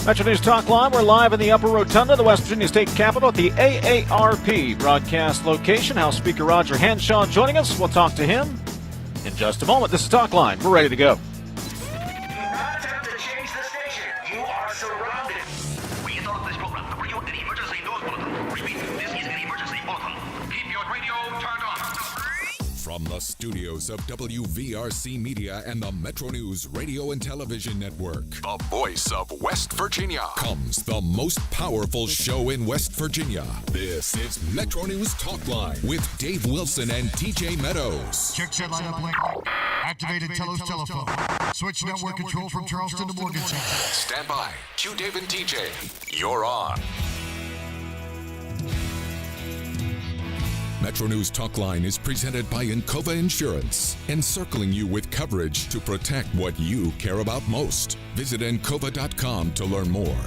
Metro News Talkline. We're live in the Upper Rotunda, the West Virginia State Capitol at the AARP broadcast location. House Speaker Roger Hanshaw joining us. We'll talk to him in just a moment. This is Talkline. We're ready to go. Do not attempt to change the station. You are surrounded. We interrupt this program to bring you an emergency news bulletin. Repeat, this is an emergency bulletin. Keep your radio turned on. From the studios of WVRC Media and the Metro News Radio and Television Network, the voice of West Virginia, comes the most powerful show in West Virginia. This is Metro News Talkline with Dave Wilson and TJ Meadows. Check set line up link. Activated Telos telephone. Switch network control from Charleston to Morgantown. Stand by. Q Dave and TJ. You're on. Metro News Talkline is presented by Encova Insurance, encircling you with coverage to protect what you care about most. Visit Encova.com to learn more.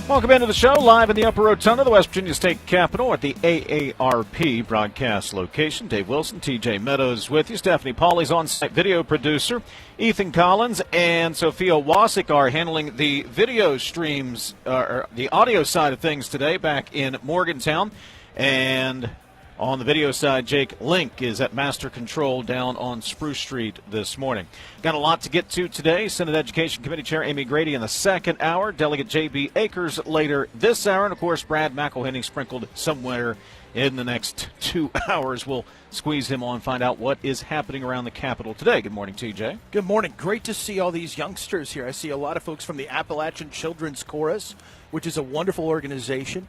Welcome into the show, live in the Upper Rotunda, the West Virginia State Capitol at the AARP broadcast location. Dave Wilson, TJ Meadows with you. Stephanie Pauley's on-site video producer. Ethan Collins and Sophia Wasik are handling the video streams, the audio side of things today back in Morgantown. And on the video side, Jake Link is at Master Control down on Spruce Street this morning. Got a lot to get to today. Senate Education Committee Chair Amy Grady in the second hour. Delegate JB Akers later this hour. And, of course, Brad McElhenney sprinkled somewhere in the next 2 hours. We'll squeeze him on, find out what is happening around the Capitol today. Good morning, TJ. Good morning. Great to see all these youngsters here. I see a lot of folks from the Appalachian Children's Chorus, which is a wonderful organization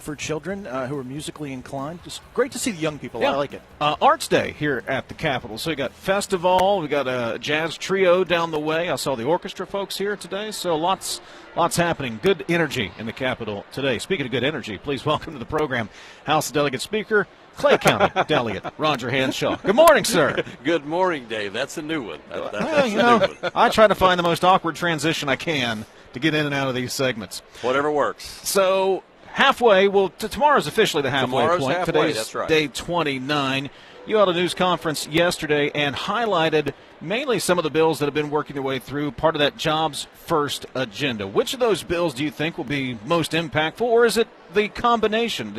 for children who are musically inclined. Just great to see the young people. Yeah. I like it. Arts Day here at the Capitol. So we got festival, we got a jazz trio down the way. I saw the orchestra folks here today. So lots happening. Good energy in the Capitol today. Speaking of good energy, please welcome to the program House Delegate Speaker, Clay County Delegate Roger Hanshaw. Good morning, sir. Good morning, Dave. That's a new one. Well, you know, I try to find the most awkward transition I can to get in and out of these segments. Whatever works. So halfway, well, tomorrow's officially the halfway Tomorrow's point. halfway, Today's that's right. day 29. You had a news conference yesterday and highlighted mainly some of the bills that have been working their way through part of that Jobs First agenda. Which of those bills do you think will be most impactful, or is it the combination,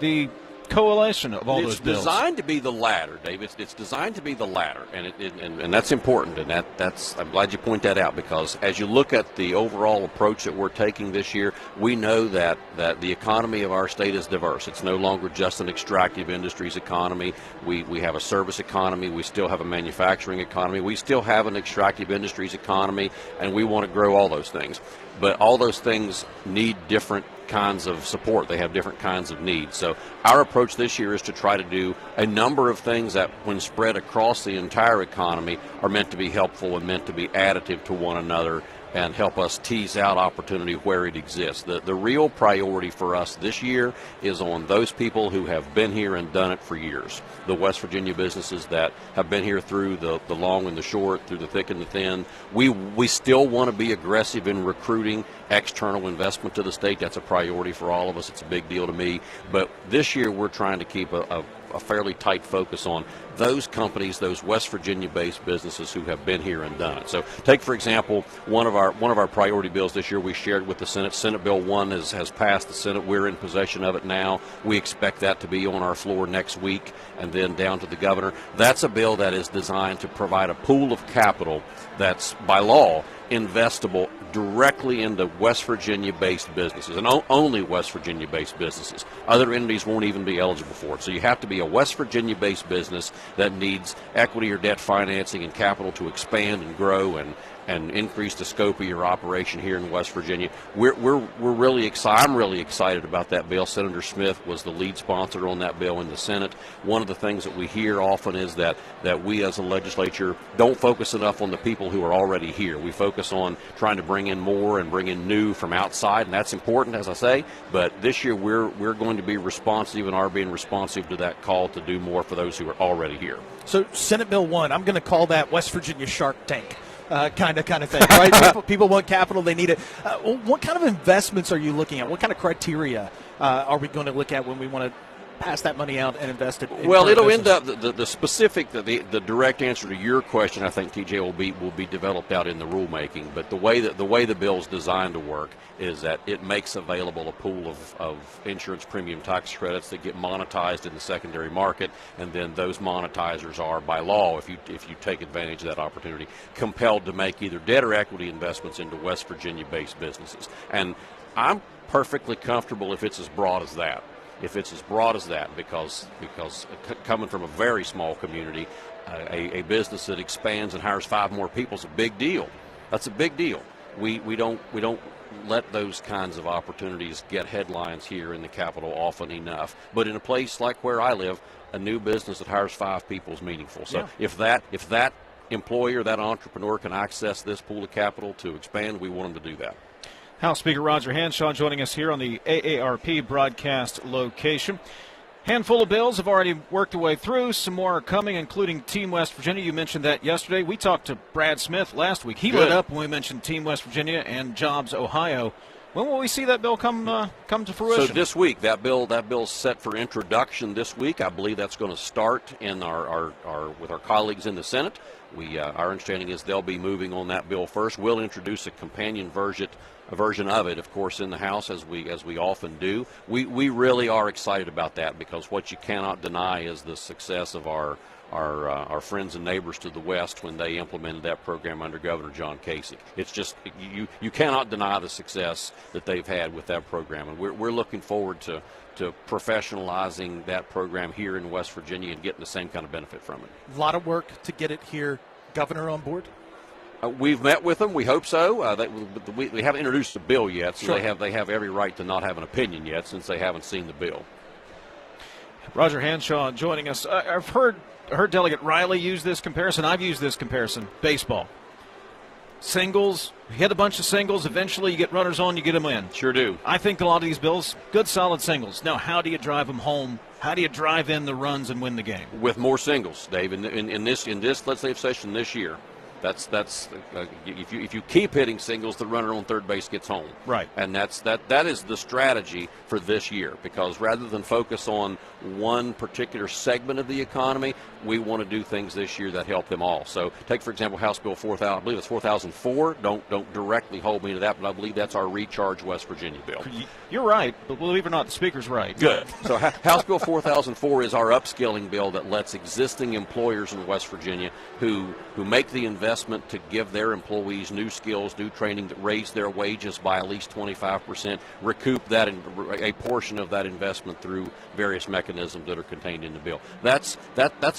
the coalition of all those bills? It's designed to be the latter, Dave. It's designed to be the latter, and that's important. And that's I'm glad you point that out, because as you look at the overall approach that we're taking this year, we know that the economy of our state is diverse. It's no longer just an extractive industries economy. We have a service economy. We still have a manufacturing economy. We still have an extractive industries economy, and we want to grow all those things. But all those things need different kinds of support. They have different kinds of needs. So our approach this year is to try to do a number of things that, when spread across the entire economy, are meant to be helpful and meant to be additive to one another and help us tease out opportunity where it exists. The real priority for us this year is on those people who have been here and done it for years. The West Virginia businesses that have been here through the long and the short, through the thick and the thin. We still want to be aggressive in recruiting external investment to the state. That's a priority for all of us. It's a big deal to me. But this year we're trying to keep a fairly tight focus on those companies, those West Virginia-based businesses who have been here and done it. So take, for example, one of our priority bills this year we shared with the Senate. Senate Bill 1 has passed the Senate. We're in possession of it now. We expect that to be on our floor next week and then down to the governor. That's a bill that is designed to provide a pool of capital that's, by law, investable directly into West Virginia-based businesses, and only West Virginia-based businesses. Other entities won't even be eligible for it. So you have to be a West Virginia-based business that needs equity or debt financing and capital to expand and grow and increase the scope of your operation here in West Virginia. We're really excited. I'm really excited about that bill. Senator Smith was the lead sponsor on that bill in the Senate. One of the things that we hear often is that we as a legislature don't focus enough on the people who are already here. We focus on trying to bring in more and bring in new from outside, and that's important, as I say. But this year we're going to be responsive and are being responsive to that call to do more for those who are already here. So Senate Bill 1, I'm going to call that West Virginia Shark Tank. Kind of thing, right? people want capital, they need it. What kind of investments are you looking at? What kind of criteria are we going to look at when we want to pass that money out and invest it in well, current it'll business? end up the specific, the direct answer to your question, I think, TJ, will be developed out in the rulemaking. But the way the bill's designed to work is that it makes available a pool of insurance premium tax credits that get monetized in the secondary market, and then those monetizers are, by law, if you take advantage of that opportunity, compelled to make either debt or equity investments into West Virginia-based businesses. And I'm perfectly comfortable if it's as broad as that. Because coming from a very small community, a business that expands and hires 5 more people is a big deal. That's a big deal. We don't let those kinds of opportunities get headlines here in the capital often enough. But in a place like where I live, a new business that hires 5 people is meaningful. So if that employer, that entrepreneur can access this pool of capital to expand, we want them to do that. House Speaker Roger Hanshaw joining us here on the AARP broadcast location. Handful of bills have already worked their way through. Some more are coming, including Team West Virginia. You mentioned that yesterday. We talked to Brad Smith last week. He lit up when we mentioned Team West Virginia and Jobs Ohio. When will we see that bill come to fruition? So this week, that bill's set for introduction this week. I believe that's going to start in our with our colleagues in the Senate. Our understanding is they'll be moving on that bill first. We'll introduce a companion version of it, of course, in the House, as we often do. We really are excited about that, because what you cannot deny is the success of our friends and neighbors to the west when they implemented that program under Governor John Kasich. It's just you cannot deny the success that they've had with that program, and we're looking forward to professionalizing that program here in West Virginia and getting the same kind of benefit from it. A lot of work to get it here. Governor on board? We've met with them. We hope so. We haven't introduced the bill yet, so Sure. they have every right to not have an opinion yet, since they haven't seen the bill. Roger Hanshaw joining us. I've heard Delegate Riley use this comparison. I've used this comparison. Baseball. Singles. You hit a bunch of singles. Eventually you get runners on, you get them in. Sure do. I think a lot of these bills, good solid singles. Now, how do you drive them home? How do you drive in the runs and win the game? With more singles, Dave. In this legislative session this year, that's if you keep hitting singles, the runner on third base gets home. Right. And that is the strategy for this year, because rather than focus on one particular segment of the economy, we want to do things this year that help them all. So take, for example, House Bill 4000. I believe it's 4004. Don't directly hold me to that, but I believe that's our Recharge West Virginia bill. You're right, but believe it or not, the speaker's right. Good. So House Bill 4004 is our upskilling bill that lets existing employers in West Virginia who make the investment to give their employees new skills, new training, that raise their wages by at least 25%, recoup that a portion of that investment through various mechanisms that are contained in the bill. That's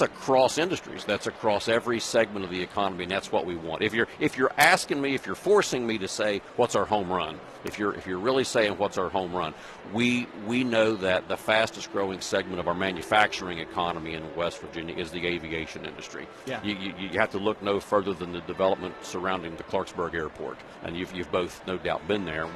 across industries. That's across every segment of the economy, and that's what we want. If you're asking me, if you're forcing me to say what's our home run, if you're really saying what's our home run, we know that the fastest growing segment of our manufacturing economy in West Virginia is the aviation industry. Yeah. You have to look no further than the development surrounding the Clarksburg Airport, and you've both no doubt been there.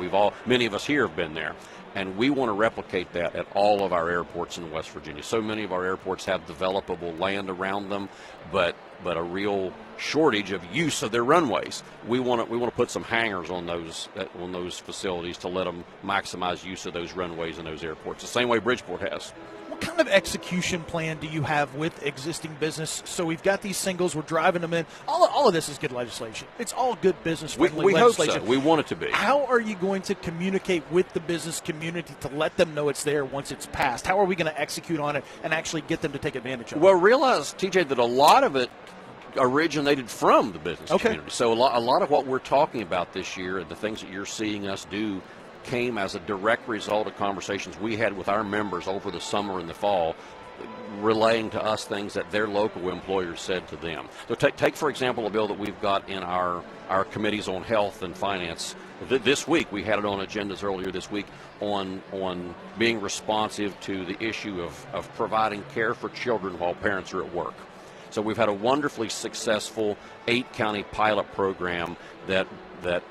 Many of us here have been there, and we want to replicate that at all of our airports in West Virginia. So many of our airports have developable land around them, but a real shortage of use of their runways. We want to put some hangars on those facilities to let them maximize use of those runways in those airports, the same way Bridgeport has. What kind of execution plan do you have with existing business? So we've got these singles, we're driving them in. All of this is good legislation. It's all good business-friendly we hope legislation. so. We want it to be. How are you going to communicate with the business community to let them know it's there once it's passed? How are we going to execute on it and actually get them to take advantage of it? Well, realize, TJ, that a lot of it originated from the business community. So a lot of what we're talking about this year and the things that you're seeing us do came as a direct result of conversations we had with our members over the summer and the fall, relaying to us things that their local employers said to them. So take for example, a bill that we've got in our committees on health and finance. This week, we had it on agendas earlier this week on being responsive to the issue of providing care for children while parents are at work. So we've had a wonderfully successful 8-county pilot program that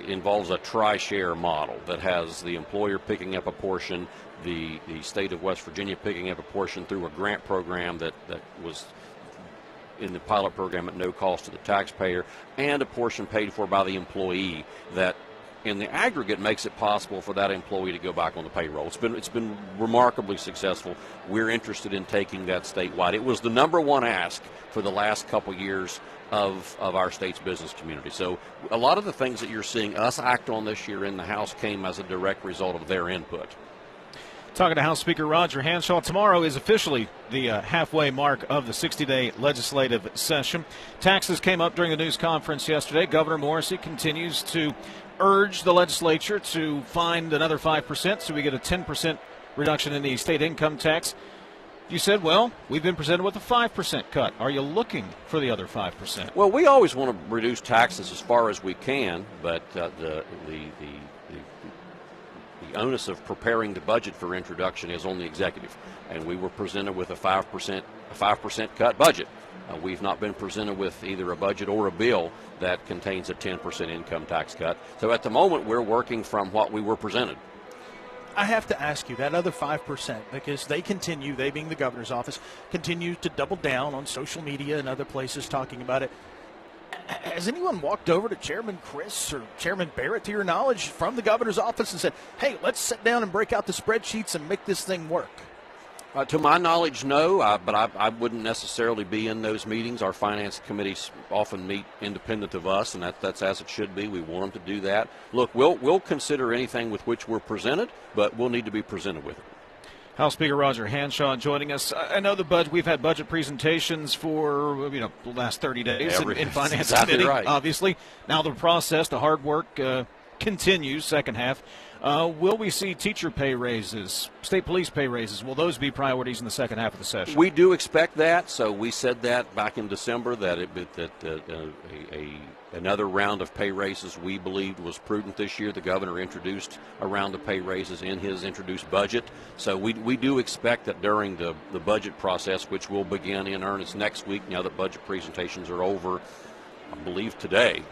involves a tri-share model that has the employer picking up a portion, the state of West Virginia picking up a portion through a grant program that was in the pilot program at no cost to the taxpayer, and a portion paid for by the employee that in the aggregate makes it possible for that employee to go back on the payroll. It's been remarkably successful. We're interested in taking that statewide. It was the number one ask for the last couple years of our state's business community. So a lot of the things that you're seeing us act on this year in the House came as a direct result of their input. Talking to House Speaker Roger Hanshaw. Tomorrow is officially the halfway mark of the 60-day legislative session. Taxes came up during the news conference yesterday. Governor Morrissey continues to urge the legislature to find another 5% so we get a 10% reduction in the state income tax. You said, well, we've been presented with a 5% cut. Are you looking for the other 5%? Well, we always want to reduce taxes as far as we can, but the onus of preparing the budget for introduction is on the executive, and we were presented with a 5% cut budget. We've not been presented with either a budget or a bill that contains a 10% income tax cut. So at the moment, we're working from what we were presented. I have to ask you that other 5%, because they being the governor's office, continue to double down on social media and other places talking about it. Has anyone walked over to Chairman Chris or Chairman Barrett, to your knowledge, from the governor's office and said, hey, let's sit down and break out the spreadsheets and make this thing work? To my knowledge, no, but I wouldn't necessarily be in those meetings. Our finance committees often meet independent of us, and that's as it should be. We want them to do that. Look, we'll consider anything with which we're presented, but we'll need to be presented with it. House Speaker Roger Hanshaw joining us. I know we've had budget presentations for the last 30 days in Finance exactly Committee, right. Obviously. Now the process, the hard work continues, second half. Will we see teacher pay raises, state police pay raises? Will those be priorities in the second half of the session? We do expect that. So we said that back in December that another round of pay raises we believed was prudent this year. The governor introduced a round of pay raises in his introduced budget. So we do expect that during the budget process, which will begin in earnest next week, now that budget presentations are over, I believe today,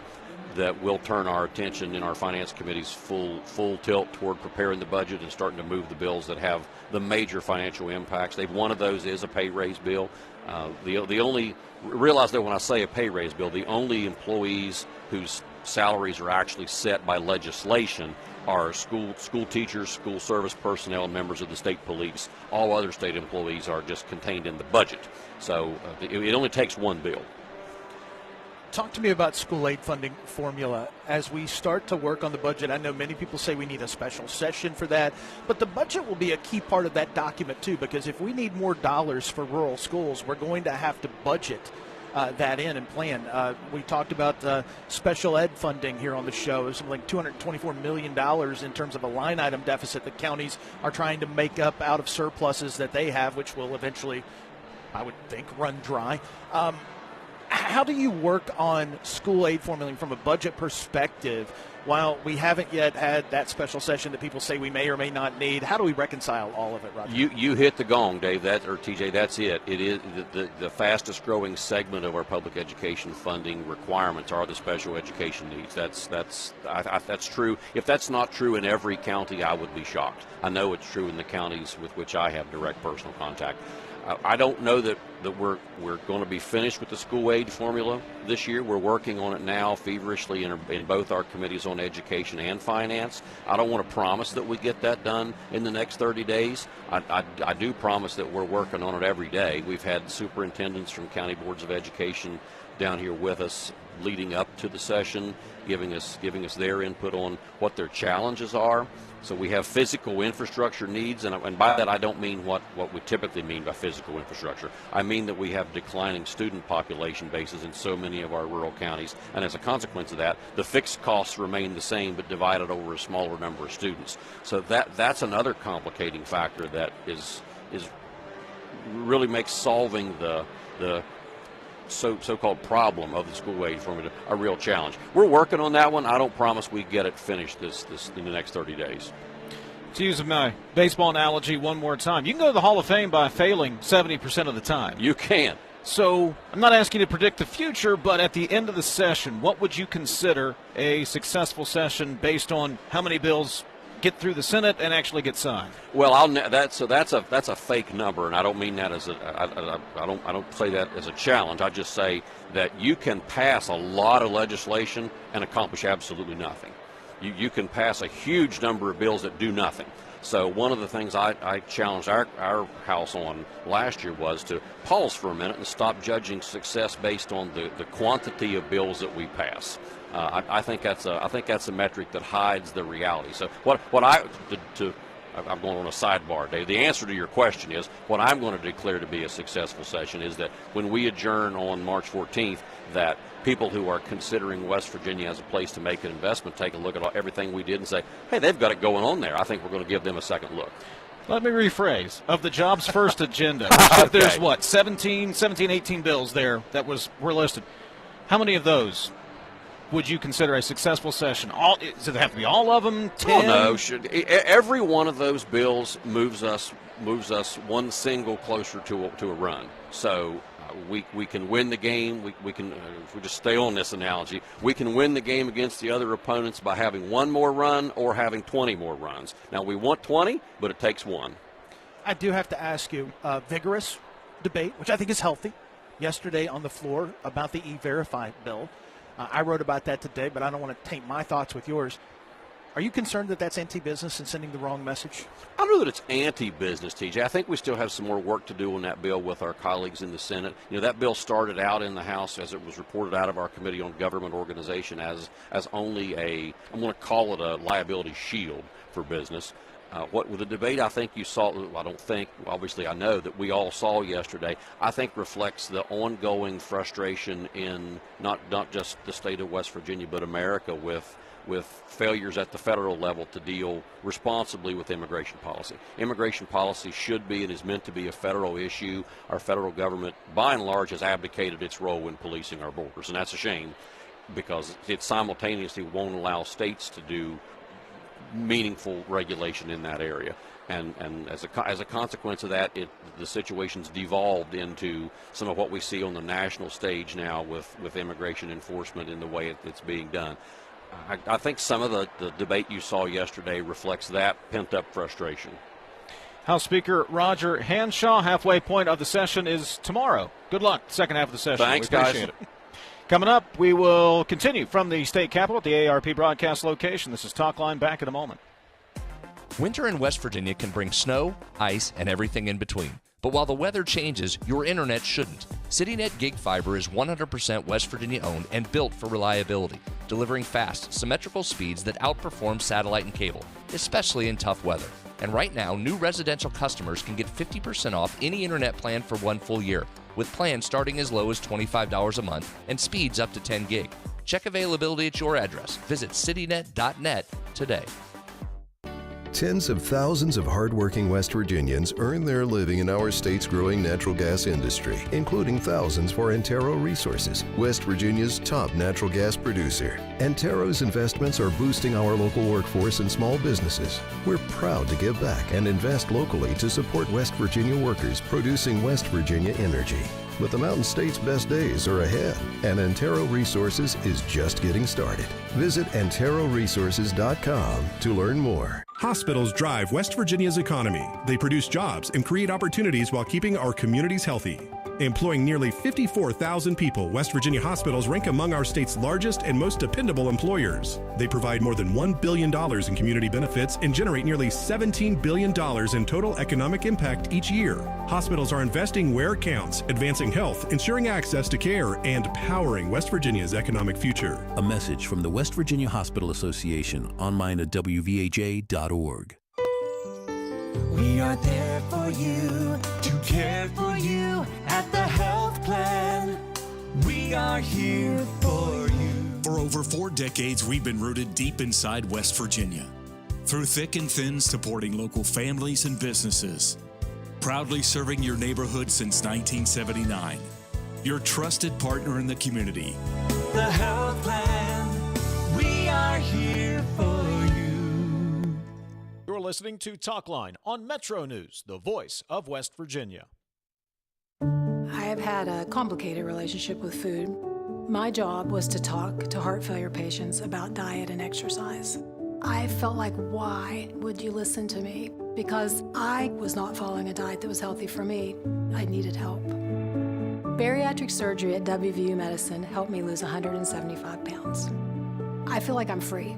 that we'll turn our attention in our finance committee's full tilt toward preparing the budget and starting to move the bills that have the major financial impacts. One of those is a pay raise bill. The only, realize that when I say a pay raise bill, the only employees whose salaries are actually set by legislation are school teachers, school service personnel, and members of the state police. All other state employees are just contained in the budget. So it only takes one bill. Talk to me about school aid funding formula. As we start to work on the budget, I know many people say we need a special session for that, but the budget will be a key part of that document too, because if we need more dollars for rural schools, we're going to have to budget that in and plan. We talked about special ed funding here on the show. It's something like $224 million in terms of a line item deficit that counties are trying to make up out of surpluses that they have, which will eventually, I would think, run dry. How do you work on school aid formula from a budget perspective while we haven't yet had that special session that people say we may or may not need? How do we reconcile all of it, Roger? You hit the gong, Dave, or TJ, that's it. It is the fastest growing segment of our public education funding requirements are the special education needs. That's true. If that's not true in every county, I would be shocked. I know it's true in the counties with which I have direct personal contact. I don't know that we're going to be finished with the school aid formula this year. We're working on it now feverishly in both our committees on education and finance. I don't want to promise that we get that done in the next 30 days. I do promise that we're working on it every day. We've had superintendents from county boards of education down here with us leading up to the session, giving us their input on what their challenges are. So we have physical infrastructure needs, and by that I don't mean what we typically mean by physical infrastructure. I mean that we have declining student population bases in so many of our rural counties, and as a consequence of that, the fixed costs remain the same but divided over a smaller number of students. So that's another complicating factor that is really makes solving the so-called problem of the school aid formula a real challenge. We're working on that one. I don't promise we get it finished this in the next 30 days. To use my baseball analogy one more time, you can go to the Hall of Fame by failing 70% of the time. You can. So I'm not asking you to predict the future, but at the end of the session, what would you consider a successful session based on how many bills get through the Senate and actually get signed? Well, that's a fake number, and I don't mean that as I don't say that as a challenge. I just say that you can pass a lot of legislation and accomplish absolutely nothing. you can pass a huge number of bills that do nothing. So one of the things I challenged our House on last year was to pause for a minute and stop judging success based on the quantity of bills that we pass. I think that's a metric that hides the reality. So I'm going on a sidebar, Dave. The answer to your question is what I'm going to declare to be a successful session is that when we adjourn on March 14th, that people who are considering West Virginia as a place to make an investment take a look at everything we did and say, hey, they've got it going on there. I think we're going to give them a second look. Let me rephrase. Of the Jobs First agenda, there's 18 bills there that were listed. How many of those would you consider a successful session? Does it have to be all of them? 10? Oh, no. Every one of those bills moves us one single closer to a run. So we can win the game. We can, if we just stay on this analogy, we can win the game against the other opponents by having one more run or having 20 more runs. Now, we want 20, but it takes one. I do have to ask you, vigorous debate, which I think is healthy, yesterday on the floor about the E-Verify bill. I wrote about that today, but I don't want to taint my thoughts with yours. Are you concerned that that's anti-business and sending the wrong message? I don't know that it's anti-business, TJ. I think we still have some more work to do on that bill with our colleagues in the Senate. You know, that bill started out in the House, as it was reported out of our Committee on Government Organization, as only I'm going to call it a liability shield for business. With the debate I think you saw, obviously I know that we all saw yesterday, I think reflects the ongoing frustration in not just the state of West Virginia, but America with failures at the federal level to deal responsibly with immigration policy. Immigration policy should be and is meant to be a federal issue. Our federal government, by and large, has abdicated its role in policing our borders, and that's a shame because it simultaneously won't allow states to do meaningful regulation in that area, and as a consequence of that, the situation's devolved into some of what we see on the national stage now with immigration enforcement in the way it's being done. I think some of the debate you saw yesterday reflects that pent-up frustration. House Speaker Roger Hanshaw, halfway point of the session is tomorrow. Good luck, second half of the session. Thanks, we appreciate it. Coming up, we will continue from the state capitol at the AARP broadcast location. This is Talkline, back in a moment. Winter in West Virginia can bring snow, ice, and everything in between. But while the weather changes, your internet shouldn't. CityNet Gig Fiber is 100% West Virginia owned and built for reliability, delivering fast, symmetrical speeds that outperform satellite and cable, especially in tough weather. And right now, new residential customers can get 50% off any internet plan for 1 full year, with plans starting as low as $25 a month and speeds up to 10 gig. Check availability at your address. Visit citynet.net today. Tens of thousands of hardworking West Virginians earn their living in our state's growing natural gas industry, including thousands for Antero Resources, West Virginia's top natural gas producer. Antero's investments are boosting our local workforce and small businesses. We're proud to give back and invest locally to support West Virginia workers producing West Virginia energy. But the Mountain State's best days are ahead, and Antero Resources is just getting started. Visit AnteroResources.com to learn more. Hospitals drive West Virginia's economy. They produce jobs and create opportunities while keeping our communities healthy. Employing nearly 54,000 people, West Virginia hospitals rank among our state's largest and most dependable employers. They provide more than $1 billion in community benefits and generate nearly $17 billion in total economic impact each year. Hospitals are investing where it counts, advancing health, ensuring access to care, and powering West Virginia's economic future. A message from the West Virginia Hospital Association, online at wvaj.org. We are there for you, to care for you at the health plan. We are here for you. For over 4 decades, we've been rooted deep inside West Virginia. Through thick and thin, supporting local families and businesses. Proudly serving your neighborhood since 1979. Your trusted partner in the community. The health plan. We are here for you. You're listening to Talkline on Metro News, the voice of West Virginia. I have had a complicated relationship with food. My job was to talk to heart failure patients about diet and exercise. I felt like, why would you listen to me? Because I was not following a diet that was healthy for me. I needed help. Bariatric surgery at WVU Medicine helped me lose 175 pounds. I feel like I'm free.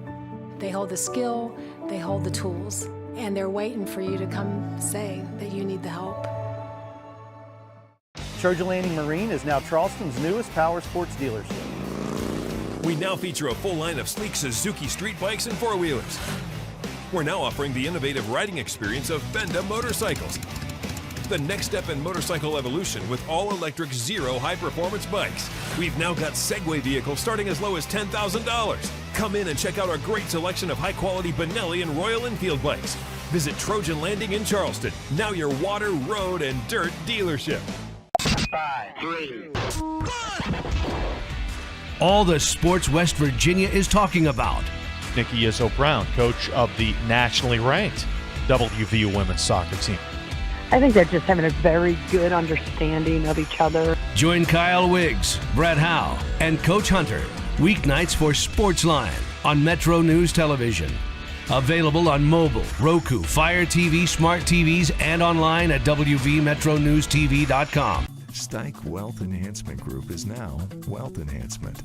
They hold the skill, they hold the tools, and they're waiting for you to come say that you need the help. Trojan Landing Marine is now Charleston's newest power sports dealership. We now feature a full line of sleek Suzuki street bikes and four-wheelers. We're now offering the innovative riding experience of Benda motorcycles. The next step in motorcycle evolution with all-electric Zero high-performance bikes. We've now got Segway vehicles starting as low as $10,000. Come in and check out our great selection of high-quality Benelli and Royal Enfield bikes. Visit Trojan Landing in Charleston, now your water, road, and dirt dealership. 5, 3, all the sports West Virginia is talking about. Nikki Izzo-Brown, coach of the nationally ranked WVU women's soccer team. I think they're just having a very good understanding of each other. Join Kyle Wiggs, Brett Howe, and Coach Hunter weeknights for Sportsline on Metro News Television. Available on mobile, Roku, Fire TV, smart TVs, and online at WVMetroNewsTV.com. Stike Wealth Enhancement Group is now Wealth Enhancement,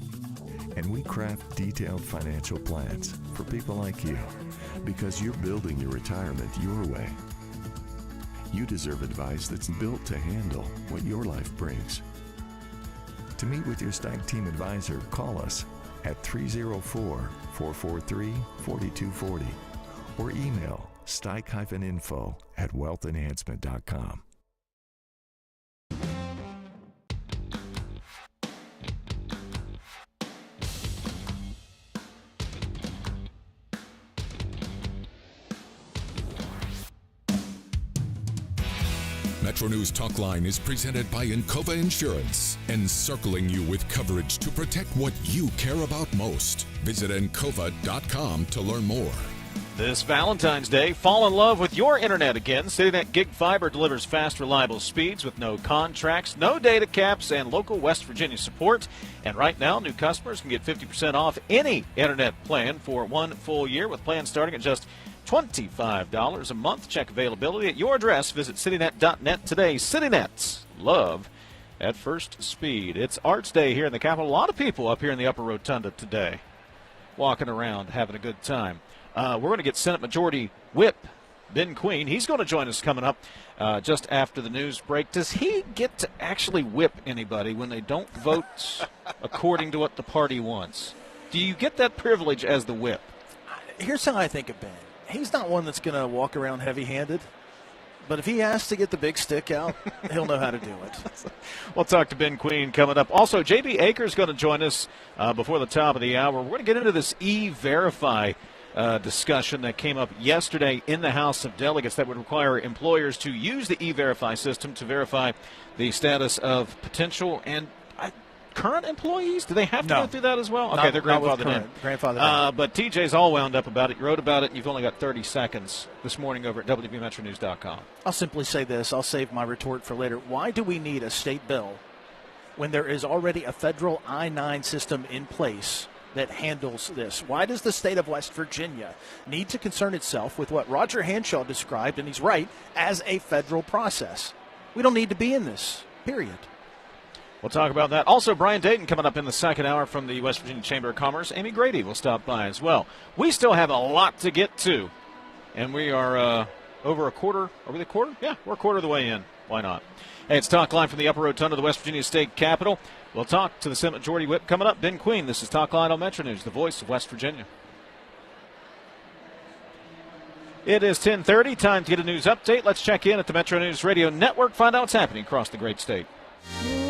and we craft detailed financial plans for people like you because you're building your retirement your way. You deserve advice that's built to handle what your life brings. To meet with your Stike team advisor, call us at 304-443-4240 or email stike-info@wealthenhancement.com. Metro News Talkline is presented by Encova Insurance, encircling you with coverage to protect what you care about most. Visit Encova.com to learn more. This Valentine's Day, fall in love with your internet again. CityNet Gig Fiber delivers fast, reliable speeds with no contracts, no data caps, and local West Virginia support. And right now, new customers can get 50% off any internet plan for 1 full year with plans starting at just $25 a month. Check availability at your address. Visit citynet.net today. CityNet, love at first speed. It's Arts Day here in the Capitol. A lot of people up here in the Upper Rotunda today walking around having a good time. We're going to get Senate Majority Whip Ben Queen. He's going to join us coming up just after the news break. Does he get to actually whip anybody when they don't vote according to what the party wants? Do you get that privilege as the whip? Here's how I think of Ben. He's not one that's going to walk around heavy-handed, but if he has to get the big stick out, he'll know how to do it. We'll talk to Ben Queen coming up. Also, JB Akers is going to join us before the top of the hour. We're going to get into this E-Verify discussion that came up yesterday in the House of Delegates that would require employers to use the E-Verify system to verify the status of potential and current employees. Do they have to go through that as well? Okay, they're grandfathered in. But TJ's all wound up about it. You wrote about it, and you've only got 30 seconds this morning over at WVMetroNews.com. I'll simply say this. I'll save my retort for later. Why do we need a state bill when there is already a federal I-9 system in place that handles this? Why does the state of West Virginia need to concern itself with what Roger Hanshaw described, and he's right, as a federal process? We don't need to be in this, period. We'll talk about that. Also, Brian Dayton coming up in the second hour from the West Virginia Chamber of Commerce. Amy Grady will stop by as well. We still have a lot to get to, and we are over a quarter. Are we the quarter? Yeah, we're a quarter of the way in. Why not? Hey, it's Talkline from the Upper Rotunda of the West Virginia State Capitol. We'll talk to the Senate Majority Whip coming up. Ben Queen, this is Talkline on Metro News, the voice of West Virginia. It is 10:30. Time to get a news update. Let's check in at the Metro News Radio Network, find out what's happening across the great state.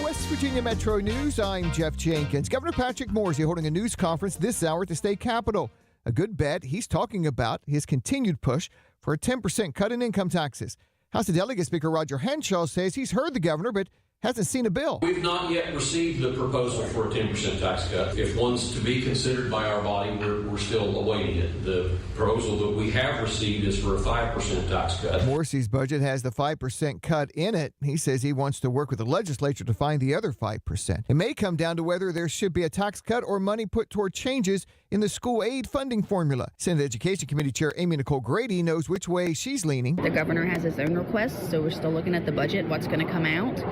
West Virginia Metro News, I'm Jeff Jenkins. Governor Patrick Morsey holding a news conference this hour at the state capitol. A good bet. He's talking about his continued push for a 10% cut in income taxes. House of Delegate Speaker Roger Hanshaw says he's heard the governor, but hasn't seen a bill. We've not yet received the proposal for a 10% tax cut. If one's to be considered by our body, we're still awaiting it. The proposal that we have received is for a 5% tax cut. Morsey's budget has the 5% cut in it. He says he wants to work with the legislature to find the other 5%. It may come down to whether there should be a tax cut or money put toward changes in the school aid funding formula. Senate Education Committee Chair Amy Nicole Grady knows which way she's leaning. The governor has his own requests, so we're still looking at the budget, what's going to come out.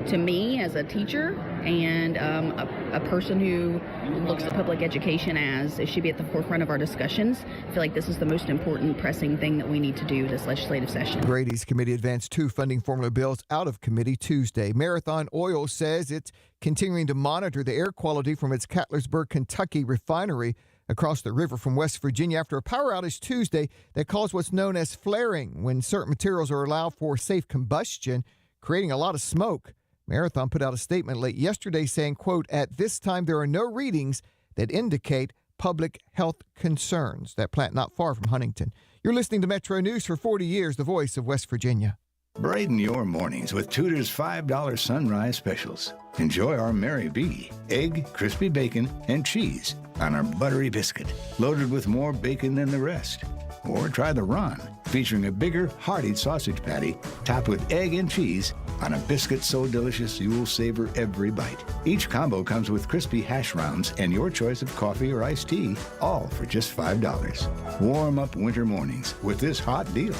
to me as a teacher and a person who looks at public education as it should be at the forefront of our discussions, I feel like this is the most important pressing thing that we need to do this legislative session. Grady's committee advanced 2 funding formula bills out of committee Tuesday. Marathon Oil says it's continuing to monitor the air quality from its Catlettsburg, Kentucky refinery across the river from West Virginia after a power outage Tuesday that caused what's known as flaring when certain materials are allowed for safe combustion, creating a lot of smoke. Marathon put out a statement late yesterday saying, quote, "At this time, there are no readings that indicate public health concerns." That plant not far from Huntington. You're listening to Metro News for 40 years, the voice of West Virginia. Brighten your mornings with Tudor's $5 sunrise specials. Enjoy our Mary B, egg, crispy bacon, and cheese on our buttery biscuit, loaded with more bacon than the rest. Or try the Ron, featuring a bigger, hearty sausage patty topped with egg and cheese on a biscuit so delicious you will savor every bite. Each combo comes with crispy hash browns and your choice of coffee or iced tea, all for just $5. Warm up winter mornings with this hot deal.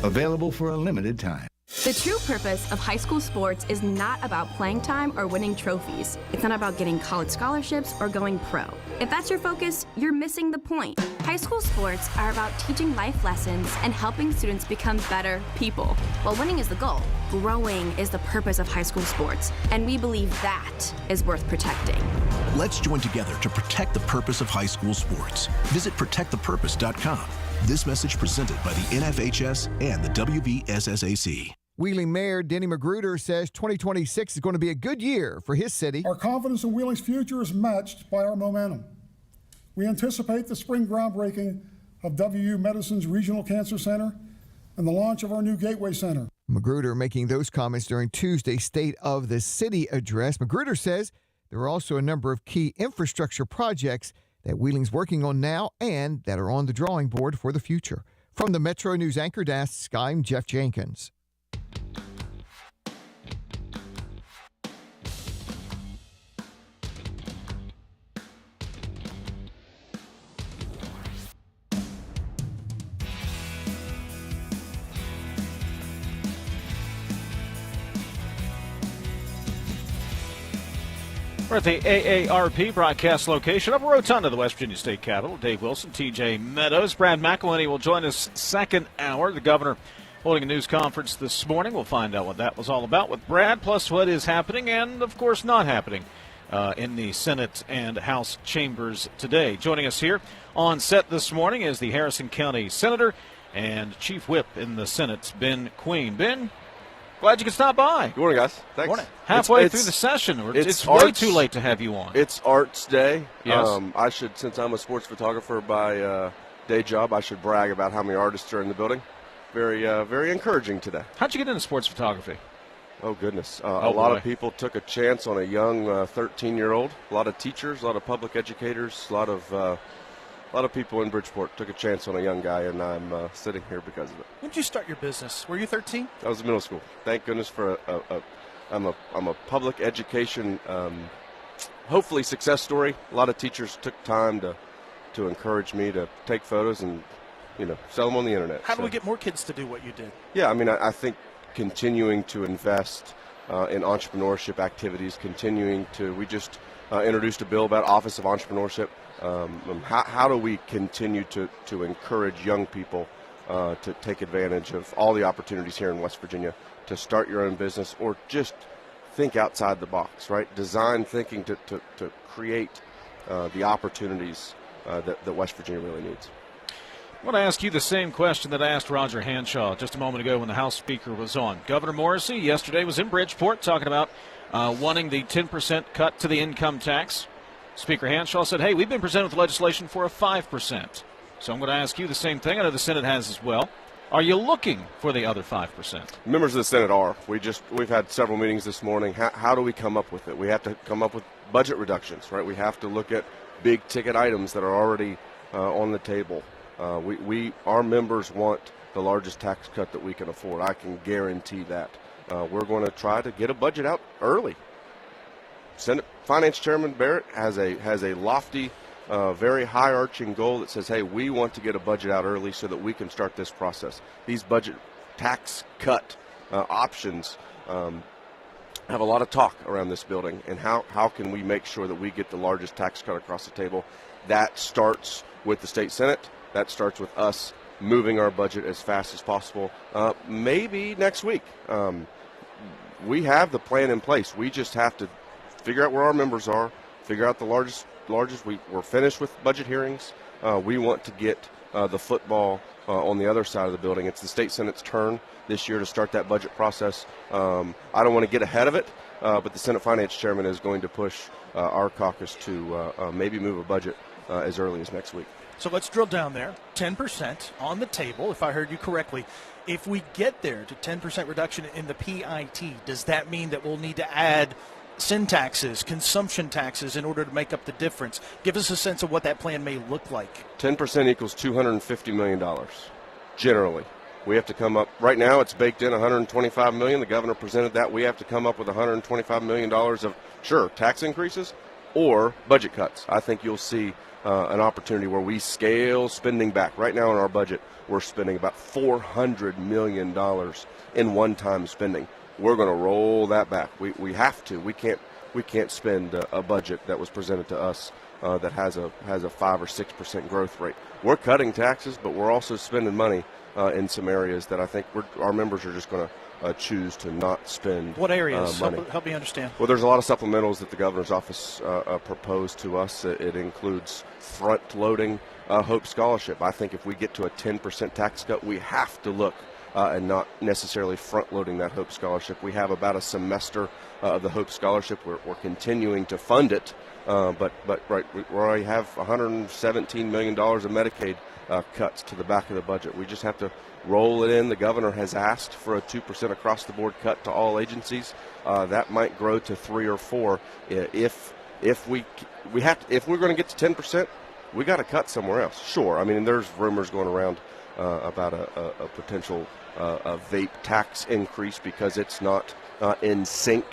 Available for a limited time. The true purpose of high school sports is not about playing time or winning trophies. It's not about getting college scholarships or going pro. If that's your focus, you're missing the point. High school sports are about teaching life lessons and helping students become better people. While winning is the goal, growing is the purpose of high school sports, and we believe that is worth protecting. Let's join together to protect the purpose of high school sports. Visit protectthepurpose.com. This message presented by the NFHS and the WVSSAC. Wheeling Mayor Denny Magruder says 2026 is going to be a good year for his city. Our confidence in Wheeling's future is matched by our momentum. We anticipate the spring groundbreaking of WU Medicine's Regional Cancer Center and the launch of our new Gateway Center. Magruder making those comments during Tuesday's State of the City address. Magruder says there are also a number of key infrastructure projects that Wheeling's working on now and that are on the drawing board for the future. From the Metro News Anchor Desk, I'm Jeff Jenkins. We're at the AARP broadcast location, Upper Rotunda, the West Virginia State Capitol. Dave Wilson, TJ Meadows. Brad McElhinney will join us second hour. The governor holding a news conference this morning. We'll find out what that was all about with Brad, plus what is happening and, of course, not happening in the Senate and House chambers today. Joining us here on set this morning is the Harrison County Senator and Chief Whip in the Senate, Ben Queen. Ben, glad you could stop by. Good morning, guys. Thanks. Morning. Halfway through the session. It's way too late to have you on. It's Arts Day. Yes. I should, since I'm a sports photographer by day job, I should brag about how many artists are in the building. Very encouraging today. How'd you get into sports photography? Oh, goodness. A lot of people took a chance on a young 13-year-old. A lot of teachers, a lot of public educators, a lot of people in Bridgeport took a chance on a young guy, and I'm sitting here because of it. When did you start your business? Were you 13? I was in middle school. Thank goodness for I'm a public education, hopefully success story. A lot of teachers took time to encourage me to take photos and, sell them on the internet. How do we get more kids to do what you did? Yeah, I mean, I think continuing to invest in entrepreneurship activities, we just introduced a bill about Office of Entrepreneurship. How do we continue to encourage young people to take advantage of all the opportunities here in West Virginia to start your own business or just think outside the box, right? Design thinking to create the opportunities that West Virginia really needs. I want to ask you the same question that I asked Roger Hanshaw just a moment ago when the House Speaker was on. Governor Morrissey yesterday was in Bridgeport talking about wanting the 10% cut to the income tax. Speaker Hanshaw said, hey, we've been presented with legislation for a 5%. So I'm going to ask you the same thing. I know the Senate has as well. Are you looking for the other 5%? Members of the Senate are. We've had several meetings this morning. How do we come up with it? We have to come up with budget reductions, right? We have to look at big ticket items that are already on the table. Our members want the largest tax cut that we can afford. I can guarantee that. We're going to try to get a budget out early. Senate Finance Chairman Barrett has a lofty, very high-arching goal that says, hey, we want to get a budget out early so that we can start this process. These budget tax cut options have a lot of talk around this building, and how can we make sure that we get the largest tax cut across the table. That starts with the state Senate. That starts with us moving our budget as fast as possible, maybe next week. We have the plan in place. We just have to figure out where our members are, figure out the largest. We're finished with budget hearings. We want to get the football on the other side of the building. It's the state Senate's turn this year to start that budget process. I don't want to get ahead of it, but the Senate Finance Chairman is going to push our caucus to maybe move a budget as early as next week. So let's drill down there. 10% on the table, if I heard you correctly. If we get there to 10% reduction in the PIT, does that mean that we'll need to add sin taxes, consumption taxes in order to make up the difference? Give us a sense of what that plan may look like. 10% equals $250 million, generally. We have to come up, right now it's baked in $125 million. The governor presented that. We have to come up with $125 million of, sure, tax increases or budget cuts. I think you'll see an opportunity where we scale spending back. Right now in our budget, we're spending about $400 million in one-time spending. We're going to roll that back. We have to. We can't spend a budget that was presented to us that has a 5 or 6% growth rate. We're cutting taxes, but we're also spending money in some areas that I think our members are just going to choose to not spend. What areas? Money. Help me understand. Well, there's a lot of supplementals that the governor's office proposed to us. It includes front-loading Hope Scholarship. I think if we get to a 10% tax cut, we have to look and not necessarily front-loading that Hope Scholarship. We have about a semester of the Hope Scholarship. We're continuing to fund it, but right, we already have $117 million of Medicaid cuts to the back of the budget. We just have to roll it in. The governor has asked for a 2% across-the-board cut to all agencies. That might grow to 3 or 4 if we're going to get to 10%. We got to cut somewhere else. Sure, I mean there's rumors going around about a potential vape tax increase because it's not in sync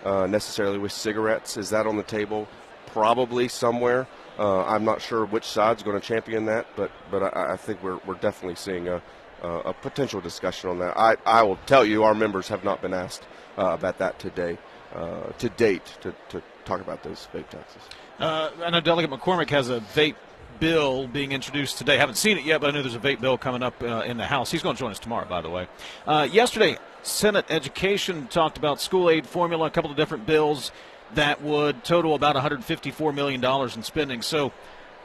necessarily with cigarettes. Is that on the table? Probably somewhere. I'm not sure which side's going to champion that, but I think we're definitely seeing a potential discussion on that. I will tell you, our members have not been asked about that to date to talk about those vape taxes. I know Delegate McCormick has a vape bill being introduced today. Haven't seen it yet, but I know there's a vape bill coming up in the House. He's going to join us tomorrow, by the way. Yesterday, Senate Education talked about school aid formula, a couple of different bills that would total about $154 million in spending. So,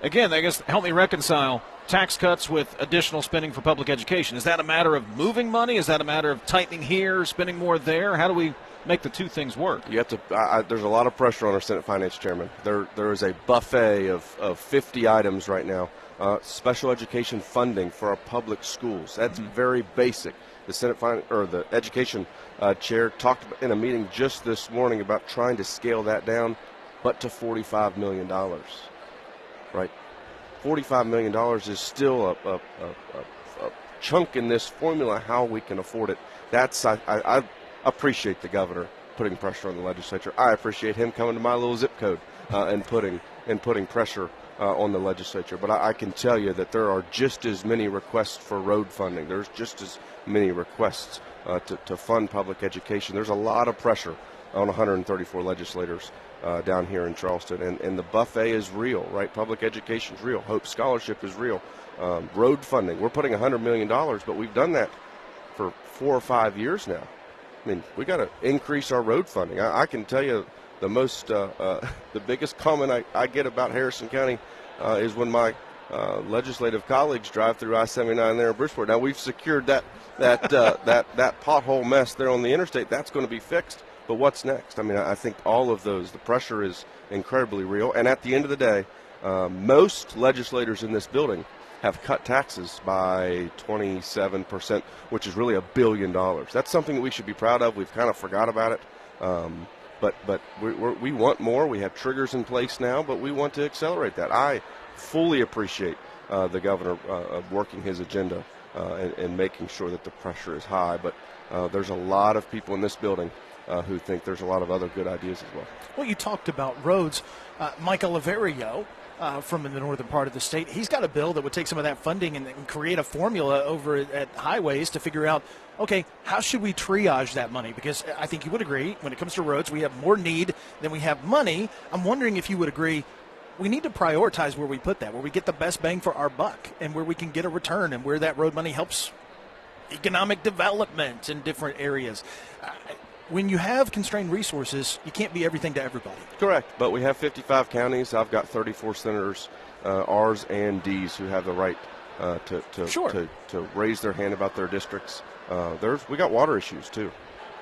again, I guess help me reconcile tax cuts with additional spending for public education. Is that a matter of moving money? Is that a matter of tightening here, spending more there? How do we make the two things work? You have to. There's a lot of pressure on our Senate Finance Chairman. There is a buffet of 50 items right now. Special education funding for our public schools. That's very basic. The the Education Chair talked in a meeting just this morning about trying to scale that down, but to $45 million. Right, $45 million is still a chunk in this formula. How we can afford it? That's I appreciate the governor putting pressure on the legislature. I appreciate him coming to my little zip code and putting pressure on the legislature. But I can tell you that there are just as many requests for road funding. There's just as many requests to fund public education. There's a lot of pressure on 134 legislators down here in Charleston. And the buffet is real, right? Public education is real. Hope Scholarship is real. Road funding, we're putting $100 million, but we've done that for 4 or 5 years now. I mean, we got to increase our road funding. I can tell you the biggest comment I get about Harrison County is when my legislative colleagues drive through I-79 there in Bridgeport. Now we've secured that pothole mess there on the interstate. That's going to be fixed. But what's next? I mean, I think all of those, the pressure is incredibly real. And at the end of the day, most legislators in this building have cut taxes by 27%, which is really $1 billion. That's something that we should be proud of. We've kind of forgot about it. But we want more. We have triggers in place now, but we want to accelerate that. I fully appreciate the governor working his agenda and making sure that the pressure is high. But there's a lot of people in this building who think there's a lot of other good ideas as well. Well, you talked about roads. Mike Oliverio from the northern part of the state. He's got a bill that would take some of that funding and create a formula over at highways to figure out, okay, how should we triage that money? Because I think you would agree, when it comes to roads, we have more need than we have money. I'm wondering if you would agree, we need to prioritize where we put that, where we get the best bang for our buck and where we can get a return and where that road money helps economic development in different areas. When you have constrained resources, you can't be everything to everybody. Correct, but we have 55 counties. I've got 34 senators, R's and D's, who have the right to raise their hand about their districts. We got water issues too.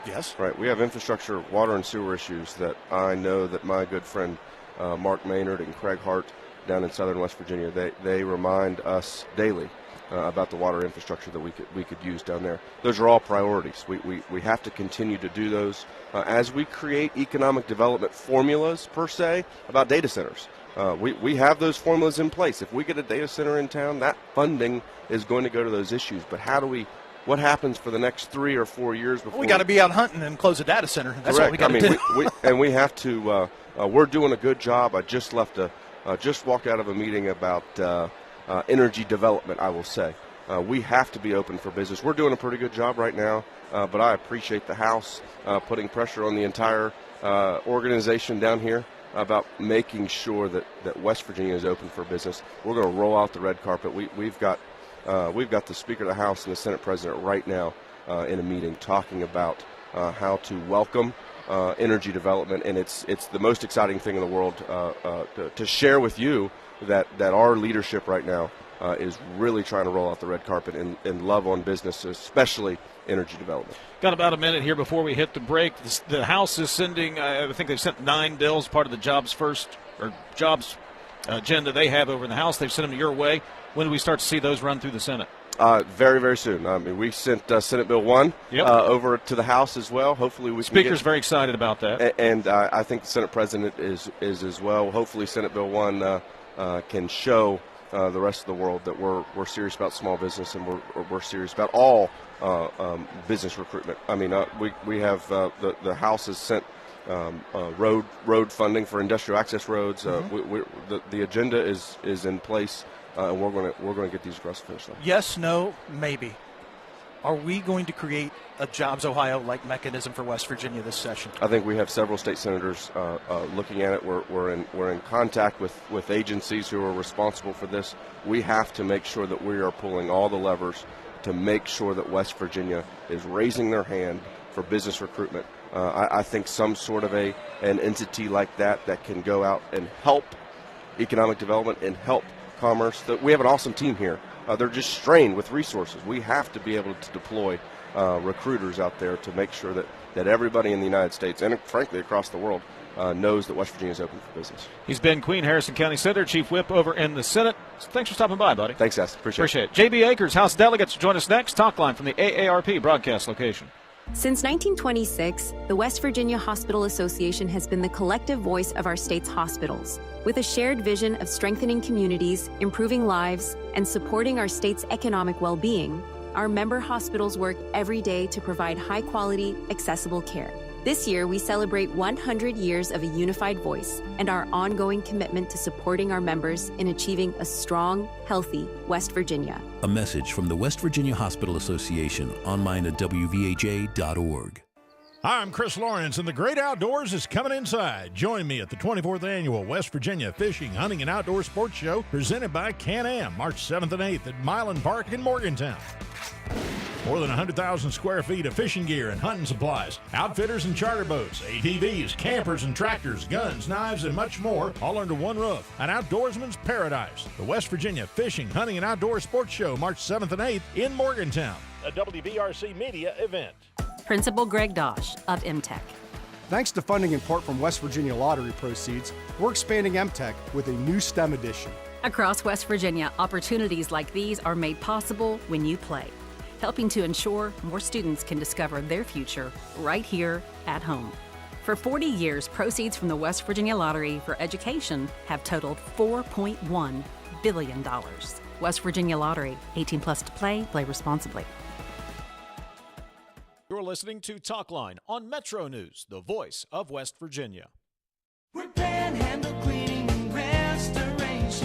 Yes. Right. We have infrastructure, water and sewer issues that I know that my good friend Mark Maynard and Craig Hart down in southern West Virginia, they remind us daily about the water infrastructure that we could use down there. Those are all priorities. We have to continue to do those as we create economic development formulas, per se, about data centers. We have those formulas in place. If we get a data center in town, that funding is going to go to those issues. But what happens for the next 3 or 4 years before? We got to be out hunting and close a data center. That's correct. What we got to do. And we have to. We're doing a good job. I just walked out of a meeting about energy development, I will say. We have to be open for business. We're doing a pretty good job right now, but I appreciate the House putting pressure on the entire organization down here about making sure that West Virginia is open for business. We're going to roll out the red carpet. We've got the Speaker of the House and the Senate President right now in a meeting talking about how to welcome energy development, and it's the most exciting thing in the world to share with you that our leadership right now is really trying to roll out the red carpet and love on business, especially energy development. Got about a minute here before we hit the break. The House is sending, I think they've sent 9 bills, part of the jobs agenda they have over in the House. They've sent them your way. When do we start to see those run through the Senate? Very, very soon. I mean, we sent Senate Bill 1 over to the House as well. Hopefully, we Speaker's very excited about that. And I think the Senate President is as well. Hopefully, Senate Bill 1 can show the rest of the world that we're serious about small business and we're serious about all business recruitment. I mean, we have the House has sent road funding for industrial access roads. The agenda is in place. And we're going to get these across the finish line. Yes, no, maybe. Are we going to create a Jobs Ohio-like mechanism for West Virginia this session? I think we have several state senators looking at it. We're in contact with agencies who are responsible for this. We have to make sure that we are pulling all the levers to make sure that West Virginia is raising their hand for business recruitment. I think some sort of an entity like that can go out and help economic development and help commerce. We have an awesome team here. They're just strained with resources. We have to be able to deploy recruiters out there to make sure that everybody in the United States and frankly across the world knows that West Virginia is open for business. He's Ben Queen, Harrison County Senator, Chief Whip over in the Senate. Thanks for stopping by, buddy. Thanks, Seth. Appreciate it. JB Akers, House delegates, join us next. Talkline from the AARP broadcast location. Since 1926, the West Virginia Hospital Association has been the collective voice of our state's hospitals. With a shared vision of strengthening communities, improving lives, and supporting our state's economic well-being, our member hospitals work every day to provide high-quality, accessible care. This year, we celebrate 100 years of a unified voice and our ongoing commitment to supporting our members in achieving a strong, healthy West Virginia. A message from the West Virginia Hospital Association, online at wvaj.org. Hi, I'm Chris Lawrence, and the great outdoors is coming inside. Join me at the 24th Annual West Virginia Fishing, Hunting, and Outdoor Sports Show presented by Can-Am, March 7th and 8th at Milan Park in Morgantown. More than 100,000 square feet of fishing gear and hunting supplies, outfitters and charter boats, ATVs, campers and tractors, guns, knives, and much more, all under one roof. An outdoorsman's paradise. The West Virginia Fishing, Hunting, and Outdoor Sports Show, March 7th and 8th in Morgantown. A WVRC media event. Principal Greg Dosh of MTech. Thanks to funding in part from West Virginia lottery proceeds, we're expanding MTech with a new STEM edition. Across West Virginia, opportunities like these are made possible when you play, helping to ensure more students can discover their future right here at home. For 40 years, proceeds from the West Virginia Lottery for education have totaled $4.1 billion. West Virginia Lottery, 18 plus to play responsibly. You're listening to Talkline on Metro News, the voice of West Virginia. We're Panhandle Cleaning and Restoration.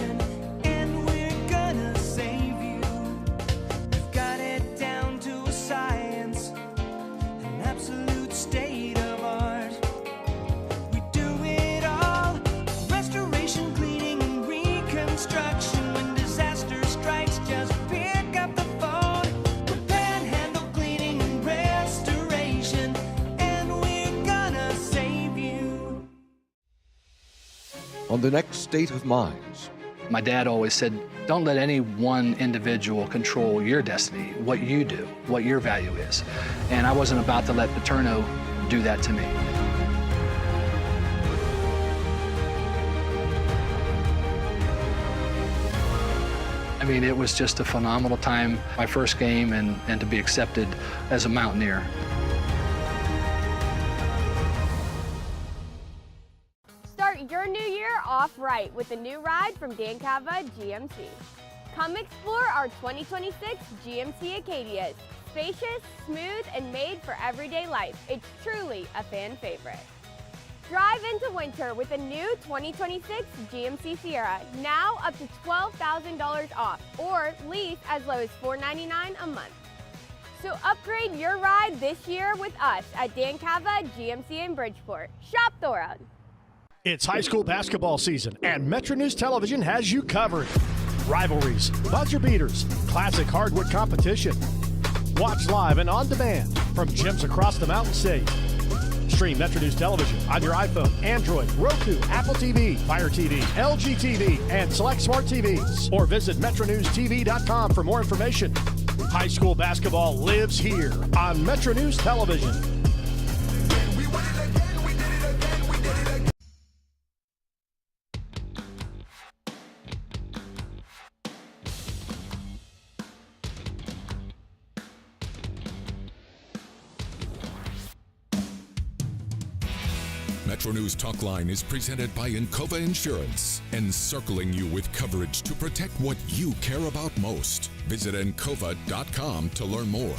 on the next State of Minds. My dad always said, don't let any one individual control your destiny, what you do, what your value is. And I wasn't about to let Paterno do that to me. I mean, it was just a phenomenal time, my first game, and to be accepted as a Mountaineer. Start your new year off right with a new ride from Dan Cava GMC. Come explore our 2026 GMC Acadias. Spacious, smooth, and made for everyday life. It's truly a fan favorite. Drive into winter with a new 2026 GMC Sierra, now up to $12,000 off, or lease as low as $499 a month. So upgrade your ride this year with us at Dan Cava GMC in Bridgeport. Shop Thora. It's high school basketball season, and Metro News Television has you covered. Rivalries, buzzer beaters, classic hardwood competition. Watch live and on demand from gyms across the Mountain State. Stream Metro News Television on your iPhone, Android, Roku, Apple TV, Fire TV, LG TV, and select smart TVs. Or visit MetroNewsTV.com for more information. High school basketball lives here on Metro News Television. Metro News Talkline is presented by Encova Insurance, encircling you with coverage to protect what you care about most. Visit Encova.com to learn more.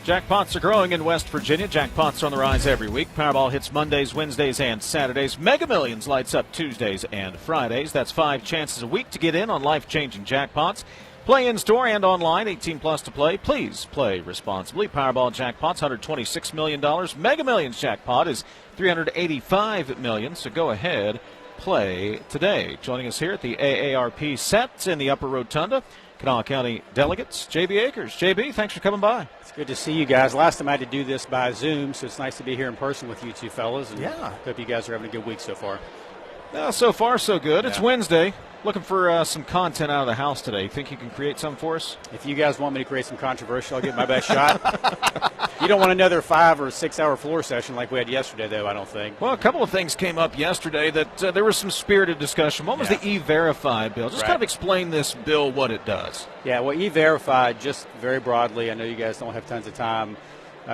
Jackpots are growing in West Virginia. Jackpots are on the rise every week. Powerball hits Mondays, Wednesdays, and Saturdays. Mega Millions lights up Tuesdays and Fridays. That's 5 chances a week to get in on life-changing jackpots. Play in-store and online, 18 plus to play. Please play responsibly. Powerball jackpot's $126 million. Mega Millions jackpot is $385 million, so go ahead, play today. Joining us here at the AARP set in the Upper Rotunda, Kanawha County Delegates, JB Akers. JB, thanks for coming by. It's good to see you guys. Last time I had to do this by Zoom, so it's nice to be here in person with you two fellas. And yeah. Hope you guys are having a good week so far. So far, so good. Yeah. It's Wednesday. Looking for some content out of the house today. Think you can create some for us? If you guys want me to create some controversy, I'll give my best shot. You don't want another 5 or 6 hour floor session like we had yesterday, though, I don't think. Well, a couple of things came up yesterday that there was some spirited discussion. One was the E-Verify bill. Just kind of explain this bill, what it does. Yeah, well, E-Verify, just very broadly, I know you guys don't have tons of time.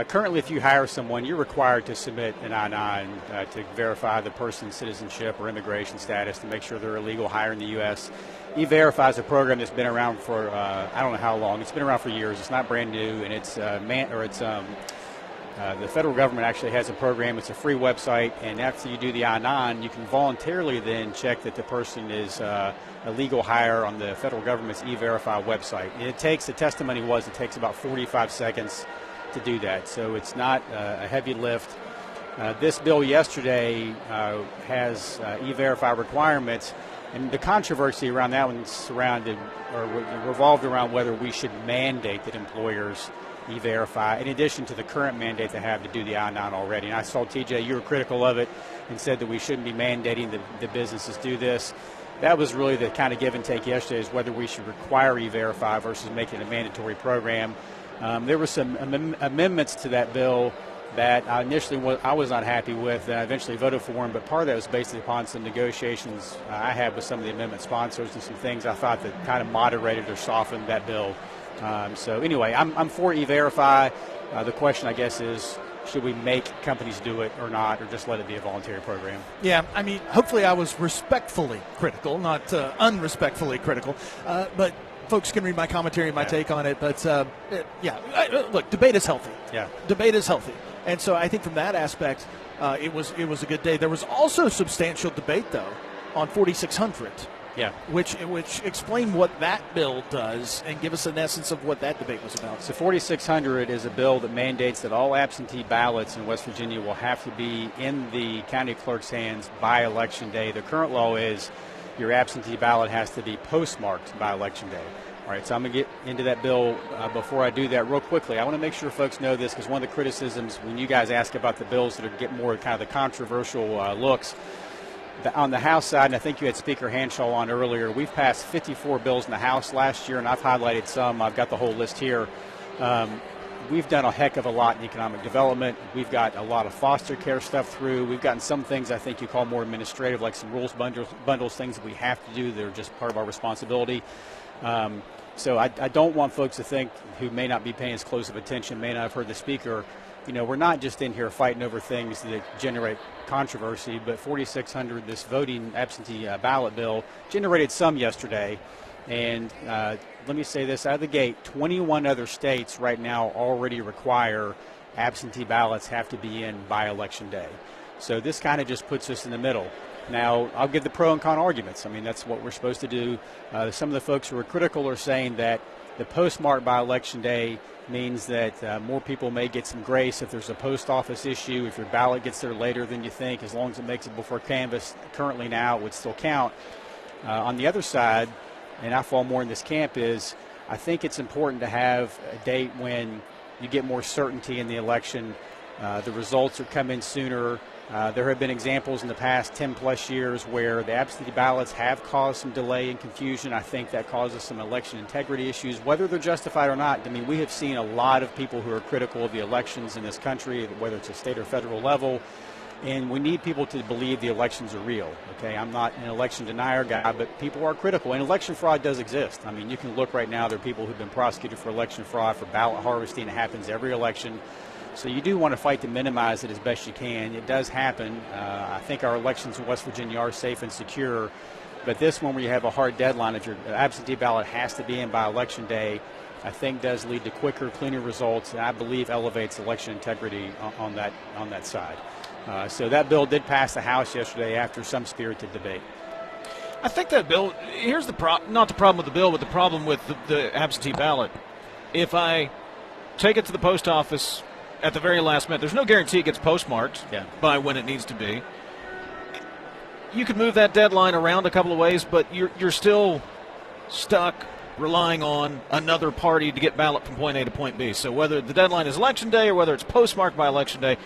Currently, if you hire someone, you're required to submit an I-9 to verify the person's citizenship or immigration status to make sure they're a legal hire in the U.S. E-Verify is a program that's been around for I don't know how long. It's been around for years. It's not brand new, and it's the federal government actually has a program. It's a free website, and after you do the I-9, you can voluntarily then check that the person is a legal hire on the federal government's E-Verify website. And it takes about 45 seconds to do that, so it's not a heavy lift. This bill yesterday has E-Verify requirements, and the controversy around that one revolved around whether we should mandate that employers E-Verify in addition to the current mandate they have to do the I-9 already. And I saw, TJ, you were critical of it and said that we shouldn't be mandating the businesses do this. That was really the kind of give and take yesterday, is whether we should require E-Verify versus making it a mandatory program. There were some amendments to that bill that I was not happy with, and I eventually voted for them, but part of that was based upon some negotiations I had with some of the amendment sponsors and some things I thought that kind of moderated or softened that bill. So anyway, I'm for E-Verify. The question, I guess, is should we make companies do it or not, or just let it be a voluntary program? Yeah, I mean, hopefully I was respectfully critical, not unrespectfully critical, but folks can read my commentary and my take on it, but look, debate is healthy. Yeah, debate is healthy, and so I think from that aspect, it was a good day. There was also substantial debate though on 4600. Yeah, which explain what that bill does and give us an essence of what that debate was about. So 4600 is a bill that mandates that all absentee ballots in West Virginia will have to be in the county clerk's hands by Election Day. The current law is your absentee ballot has to be postmarked by Election Day. All right, so I'm going to get into that bill. Before I do that, real quickly, I want to make sure folks know this, because one of the criticisms when you guys ask about the bills that get more kind of the controversial looks, On the House side, and I think you had Speaker Hanshaw on earlier, we've passed 54 bills in the House last year, and I've highlighted some. I've got the whole list here. We've done a heck of a lot in economic development. We've got a lot of foster care stuff through. We've gotten some things I think you call more administrative, like some rules bundles, things that we have to do that are just part of our responsibility. So I don't want folks to think, who may not be paying as close of attention, may not have heard the speaker, we're not just in here fighting over things that generate controversy, but 4,600, this voting absentee ballot bill, generated some yesterday. And let me say this out of the gate, 21 other states right now already require absentee ballots have to be in by Election Day. So this kind of just puts us in the middle. Now, I'll give the pro and con arguments. I mean, that's what we're supposed to do. Some of the folks who are critical are saying that the postmark by Election Day means that more people may get some grace if there's a post office issue, if your ballot gets there later than you think, as long as it makes it before canvass. Currently now, it would still count. On the other side, and I fall more in this camp, is I think it's important to have a date when you get more certainty in the election. The results are coming sooner. There have been examples in the past 10-plus years where the absentee ballots have caused some delay and confusion. I think that causes some election integrity issues, whether they're justified or not. I mean, we have seen a lot of people who are critical of the elections in this country, whether it's a state or federal level, and we need people to believe the elections are real. Okay, I'm not an election denier guy, but people are critical, and election fraud does exist. I mean, you can look right now, there are people who've been prosecuted for election fraud, for ballot harvesting. It happens every election. So you do want to fight to minimize it as best you can. It does happen. I think our elections in West Virginia are safe and secure. But this one, where you have a hard deadline, if your absentee ballot has to be in by Election Day, I think does lead to quicker, cleaner results, and I believe elevates election integrity on that side. So that bill did pass the House yesterday after some spirited debate. I think that bill, here's the problem, not the problem with the bill, but the problem with the absentee ballot. If I take it to the post office at the very last minute, there's no guarantee it gets postmarked by when it needs to be. You could move that deadline around a couple of ways, but you're still stuck relying on another party to get ballot from point A to point B. So whether the deadline is Election Day or whether it's postmarked by Election Day,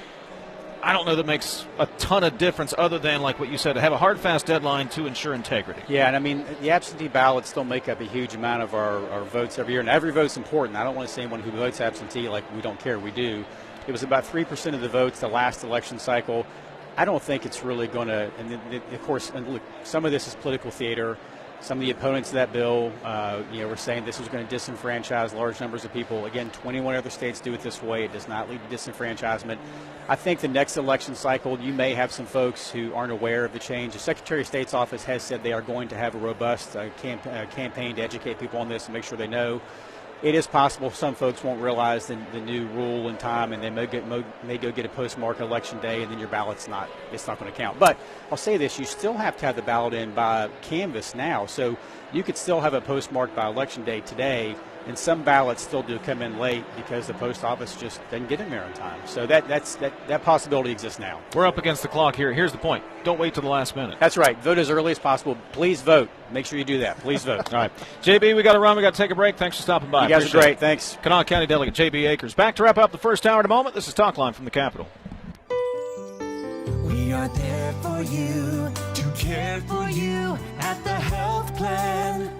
I don't know that makes a ton of difference, other than, like what you said, to have a hard, fast deadline to ensure integrity. Yeah, and I mean, the absentee ballots still make up a huge amount of our votes every year, and every vote's important. I don't want to say anyone who votes absentee like we don't care. We do. It was about 3% of the votes the last election cycle. I don't think it's really going to, and of course, and look, some of this is political theater. Some of the opponents of that bill, were saying this was going to disenfranchise large numbers of people. Again, 21 other states do it this way. It does not lead to disenfranchisement. I think the next election cycle, you may have some folks who aren't aware of the change. The Secretary of State's office has said they are going to have a robust campaign to educate people on this and make sure they know. It is possible some folks won't realize the new rule in time, and they may go get a postmark Election Day, and then your ballot's not going to count. But I'll say this, you still have to have the ballot in by canvass now, so you could still have a postmark by Election Day today, and some ballots still do come in late because the post office just doesn't get in there in time. So that possibility exists now. We're up against the clock here. Here's the point. Don't wait till the last minute. That's right. Vote as early as possible. Please vote. Make sure you do that. Please vote. All right. JB, we got to run. We got to take a break. Thanks for stopping by. You guys are great. Thanks. Kanawha County Delegate JB Akers. Back to wrap up the first hour in a moment. This is Talkline from the Capitol. We are there for you, to care for you at the health plan.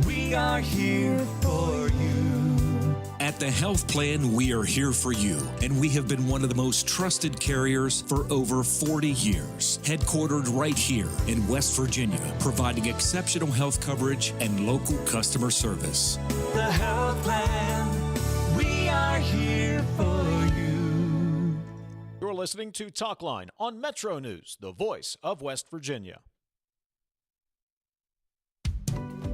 We are here for you. At the Health Plan, we are here for you, and we have been one of the most trusted carriers for over 40 years. Headquartered right here in West Virginia, providing exceptional health coverage and local customer service. The Health Plan, we are here for you. You're listening to Talkline on Metro News, the voice of West Virginia.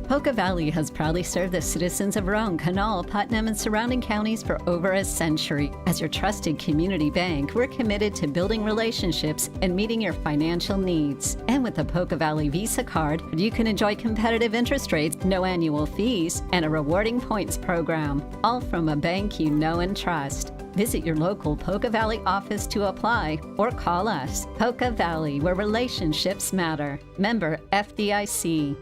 Poca Valley has proudly served the citizens of Roane, Kanawha, Putnam, and surrounding counties for over a century. As your trusted community bank, we're committed to building relationships and meeting your financial needs. And with the Poca Valley Visa card, you can enjoy competitive interest rates, no annual fees, and a rewarding points program, all from a bank you know and trust. Visit your local Poca Valley office to apply or call us. Poca Valley, where relationships matter. Member FDIC.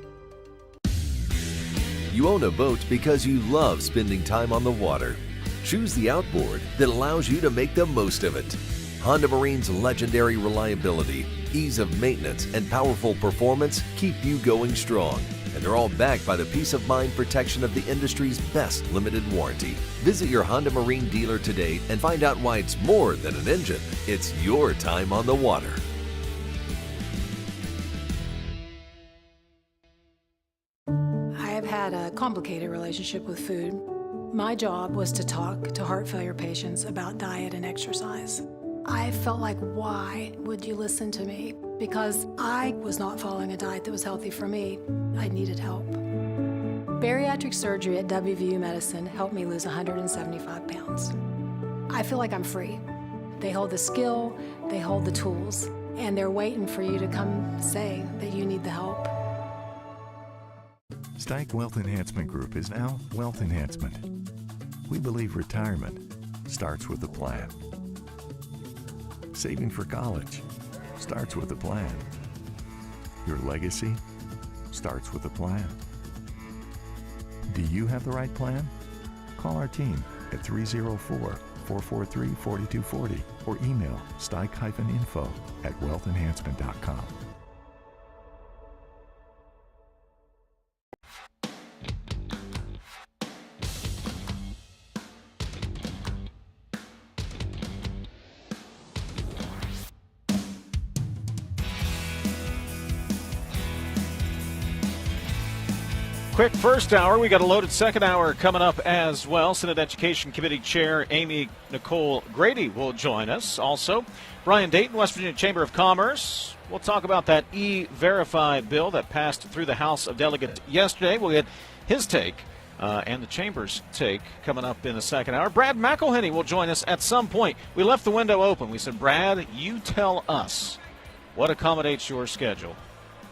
You own a boat because you love spending time on the water. Choose the outboard that allows you to make the most of it. Honda Marine's legendary reliability, ease of maintenance, and powerful performance keep you going strong. And they're all backed by the peace of mind protection of the industry's best limited warranty. Visit your Honda Marine dealer today and find out why it's more than an engine. It's your time on the water. I have had a complicated relationship with food. My job was to talk to heart failure patients about diet and exercise. I felt like, why would you listen to me? Because I was not following a diet that was healthy for me. I needed help. Bariatric surgery at WVU Medicine helped me lose 175 pounds. I feel like I'm free. They hold the skill, they hold the tools, and they're waiting for you to come say that you need the help. Stike Wealth Enhancement Group is now Wealth Enhancement. We believe retirement starts with a plan. Saving for college starts with a plan. Your legacy starts with a plan. Do you have the right plan? Call our team at 304-443-4240 or email stike-info@wealthenhancement.com. Quick first hour. We got a loaded second hour coming up as well. Senate Education Committee Chair Amy Nicole Grady will join us. Also, Brian Dayton, West Virginia Chamber of Commerce. We'll talk about that E-Verify bill that passed through the House of Delegates yesterday. We'll get his take and the Chamber's take coming up in the second hour. Brad McElhenney will join us at some point. We left the window open. We said, Brad, you tell us what accommodates your schedule.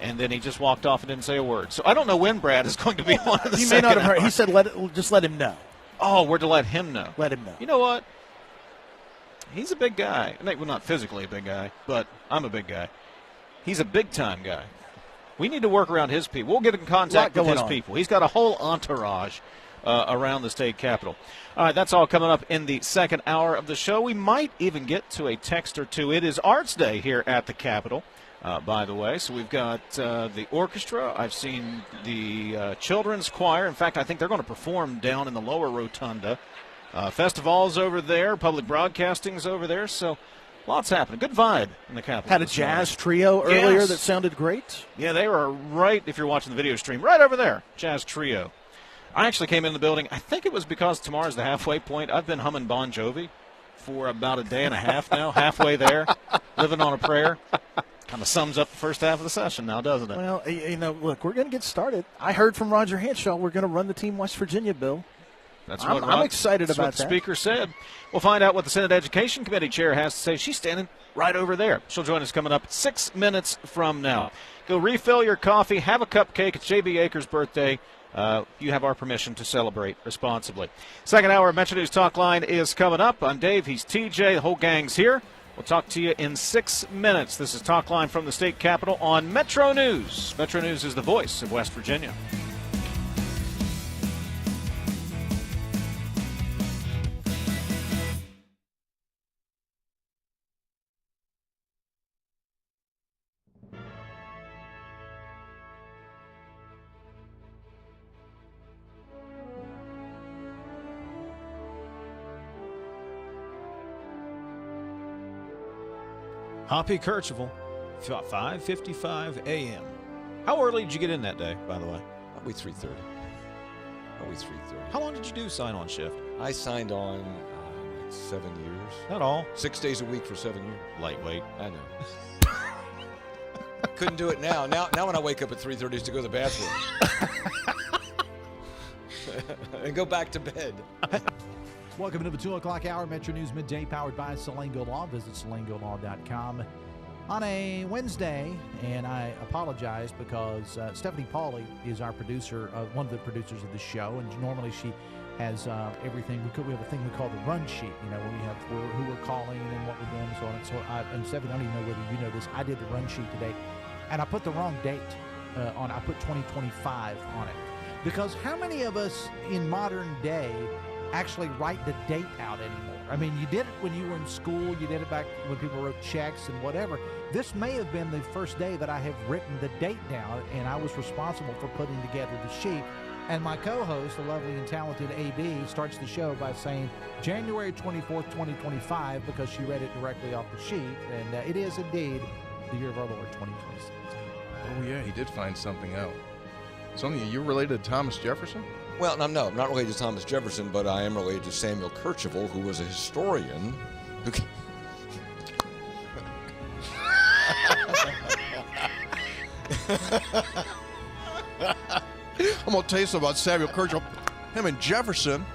And then he just walked off and didn't say a word. So I don't know when Brad is going to be on in the second may not have heard. hour. He said, just let him know. Oh, we're to let him know. Let him know. You know what? He's a big guy. Well, not physically a big guy, but I'm a big guy. He's a big-time guy. We need to work around his people. We'll get in contact with his people. He's got a whole entourage around the state capitol. All right, that's all coming up in the second hour of the show. We might even get to a text or two. It is Arts Day here at the Capitol. By the way, so we've got the orchestra. I've seen the children's choir. In fact, I think they're going to perform down in the lower rotunda. Festival's over there. Public broadcasting's over there. So lots happening. Good vibe in the Capitol. Had a jazz trio earlier that sounded great. Yeah, they were right, if you're watching the video stream, right over there. Jazz trio. I actually came in the building. I think it was because tomorrow's the halfway point. I've been humming Bon Jovi for about a day and a half now, halfway there, living on a prayer. Kind of sums up the first half of the session now, doesn't it? Well, look, we're going to get started. I heard from Roger Hanshaw we're going to run the Team West Virginia bill. I'm excited about that. That's what the speaker said. We'll find out what the Senate Education Committee chair has to say. She's standing right over there. She'll join us coming up 6 minutes from now. Go refill your coffee, have a cupcake. It's JB Akers' birthday. You have our permission to celebrate responsibly. Second hour of Metro News Talkline is coming up. I'm Dave. He's TJ. The whole gang's here. We'll talk to you in 6 minutes. This is Talkline from the state capitol on Metro News. Metro News is the voice of West Virginia. Hoppy Kercheval, 5:55 a.m. How early did you get in that day, by the way? Probably 3:30. Probably 3:30. How long did you do sign-on shift? I signed on like 7 years. Not all. 6 days a week for 7 years. Lightweight. I know. Couldn't do it now. Now when I wake up at 3:30 is to go to the bathroom. And go back to bed. Welcome to the 2 o'clock hour, Metro News Midday, powered by Salango Law. Visit salangolaw.com on a Wednesday, and I apologize because Stephanie Pauly is our producer, one of the producers of the show, and normally she has everything. We have a thing we call the run sheet, where we have who we're calling and what we're doing and so on. And so, and Stephanie, I don't even know whether you know this. I did the run sheet today, and I put the wrong date on. I put 2025 on it because how many of us in modern day actually write the date out anymore? I mean, you did it when you were in school. You did it back when people wrote checks and whatever. This may have been the first day that I have written the date down, and I was responsible for putting together the sheet. And my co-host, the lovely and talented AB, starts the show by saying January 24th, 2025, because she read it directly off the sheet. And it is indeed the year of our Lord, 2026. Oh, yeah, he did find something out. Sonia, you're related to Thomas Jefferson? Well, no, I'm not related to Thomas Jefferson, but I am related to Samuel Kercheval, who was a historian who I'm going to tell you something about Samuel Kercheval. Him and Jefferson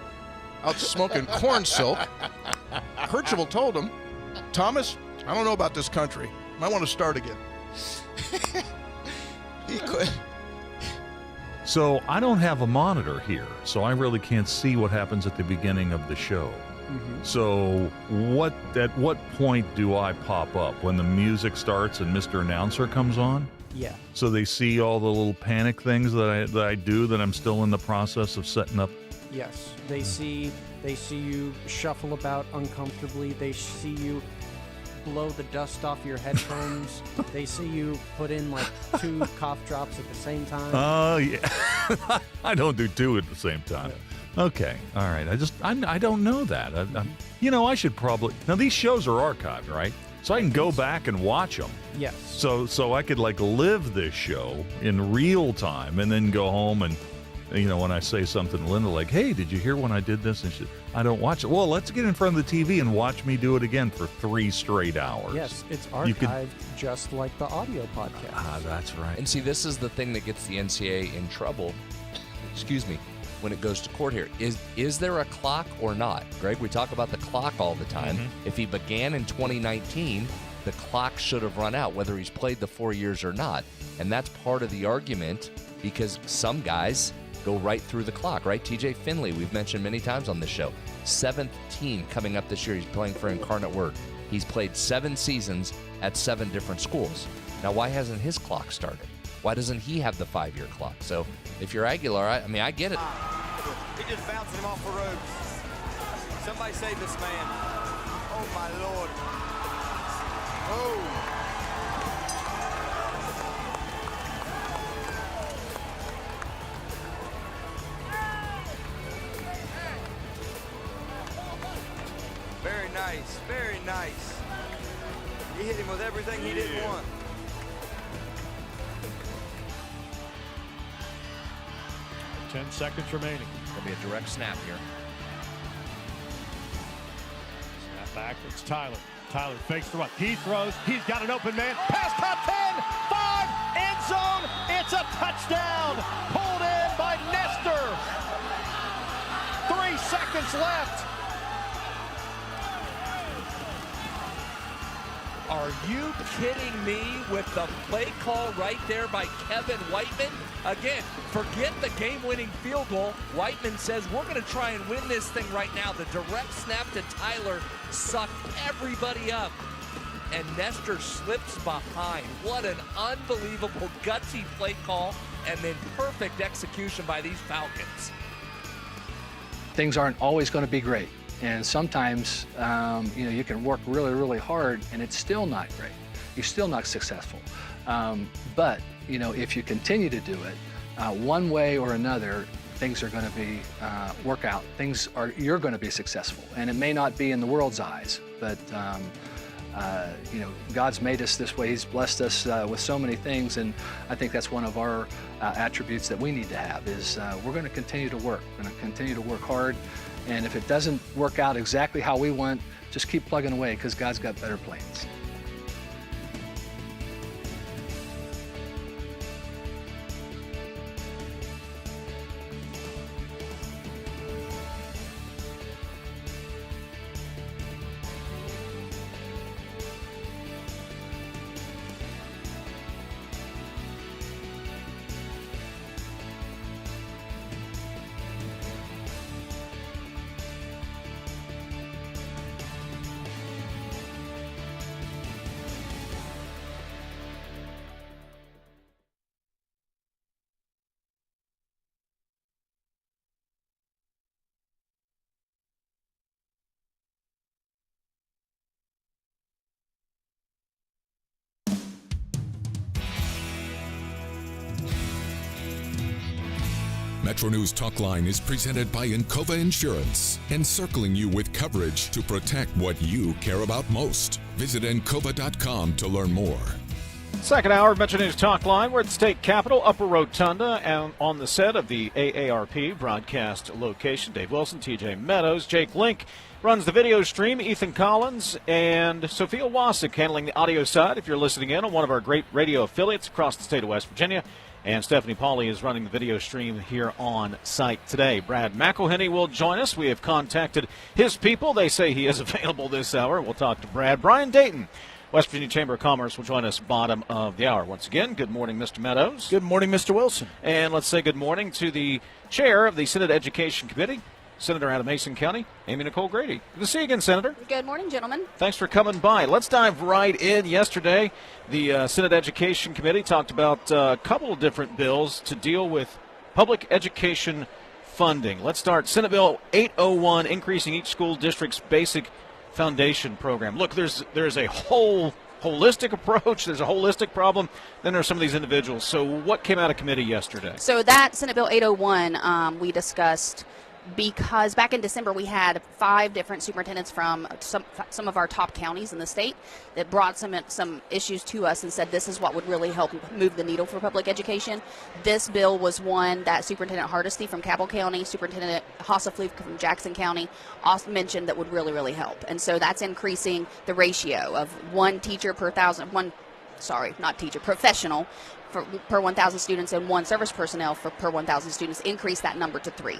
out smoking corn silk. Kercheval told him, Thomas, I don't know about this country. Might want to start again. He could. So I don't have a monitor here, so I really can't see what happens at the beginning of the show. So at what point do I pop up? When the music starts and Mr. Announcer comes on? Yeah. So they see all the little panic things that I do that I'm still in the process of setting up? Yes. They see you shuffle about uncomfortably. They see you blow the dust off your headphones. They see you put in like 2 cough drops at the same time. Oh, yeah. I don't do 2 at the same time. Okay. All right. I don't know that. I should probably. Now, these shows are archived, right? So I can go back and watch them. Yes. So I could like live this show in real time and then go home and, when I say something to Linda like, hey, did you hear when I did this? And she, I don't watch it. Well, let's get in front of the TV and watch me do it again for 3 straight hours. Yes, it's archived just like the audio podcast. Ah, that's right. And see, this is the thing that gets the NCAA in trouble. Excuse me. When it goes to court here, is there a clock or not? Greg, we talk about the clock all the time. If he began in 2019, the clock should have run out, whether he's played the 4 years or not. And that's part of the argument, because some guys go right through the clock, right? TJ Finley, we've mentioned many times on this show. 7th team coming up this year. He's playing for Incarnate Word. He's played 7 seasons at 7 different schools. Now, why hasn't his clock started? Why doesn't he have the 5-year clock? So if you're Aguilar, I get it. He just bouncing him off the ropes. Somebody save this man. Oh, my Lord. Oh. Very nice, very nice. He hit him with everything he didn't want. Ten seconds remaining. Going to be a direct snap here. Snap back. It's Tyler. Tyler fakes the run. He throws. He's got an open man. Pass top 10. 5. End zone. It's a touchdown. Pulled in by Nestor. 3 seconds left. Are you kidding me with the play call right there by Kevin Whiteman? Again, forget the game-winning field goal. Whiteman says, we're going to try and win this thing right now. The direct snap to Tyler sucked everybody up, and Nestor slips behind. What an unbelievable gutsy play call, and then perfect execution by these Falcons. Things aren't always going to be great. And sometimes, you can work really, really hard and it's still not great. You're still not successful. But, if you continue to do it, one way or another, things are going to be, work out. You're going to be successful. And it may not be in the world's eyes, but, God's made us this way. He's blessed us with so many things. And I think that's one of our attributes that we need to have is we're going to continue to work. We're going to continue to work hard. And if it doesn't work out exactly how we want, just keep plugging away because God's got better plans. Metro News Talkline is presented by Encova Insurance, encircling you with coverage to protect what you care about most. Visit Encova.com to learn more. Second hour of Metro News Talkline. We're at the state capitol, Upper Rotunda, and on the set of the AARP broadcast location. Dave Wilson, TJ Meadows, Jake Link runs the video stream, Ethan Collins, and Sophia Wasik handling the audio side if you're listening in on one of our great radio affiliates across the state of West Virginia. And Stephanie Pauly is running the video stream here on site today. Brad McElhenney will join us. We have contacted his people. They say he is available this hour. We'll talk to Brad. Brian Dayton, West Virginia Chamber of Commerce, will join us bottom of the hour. Once again, good morning, Mr. Meadows. Good morning, Mr. Wilson. And let's say good morning to the chair of the Senate Education Committee, Senator out of Mason County, Amy Nicole Grady. Good to see you again, Senator. Good morning, gentlemen. Thanks for coming by. Let's dive right in. Yesterday, the Senate Education Committee talked about a couple of different bills to deal with public education funding. Let's start. Senate Bill 801, increasing each school district's basic foundation program. Look, there's a whole holistic approach. There's a holistic problem. Then there's some of these individuals. So what came out of committee yesterday? So that Senate Bill 801 we discussed because back in December we had 5 different superintendents from some of our top counties in the state that brought some issues to us and said this is what would really help move the needle for public education. This bill was one that Superintendent Hardesty from Cabell County, Superintendent Hassefleif from Jackson County also mentioned that would really, really help. And so that's increasing the ratio of one teacher per professional per 1,000 students and 1 service personnel per 1,000 students, increase that number to 3.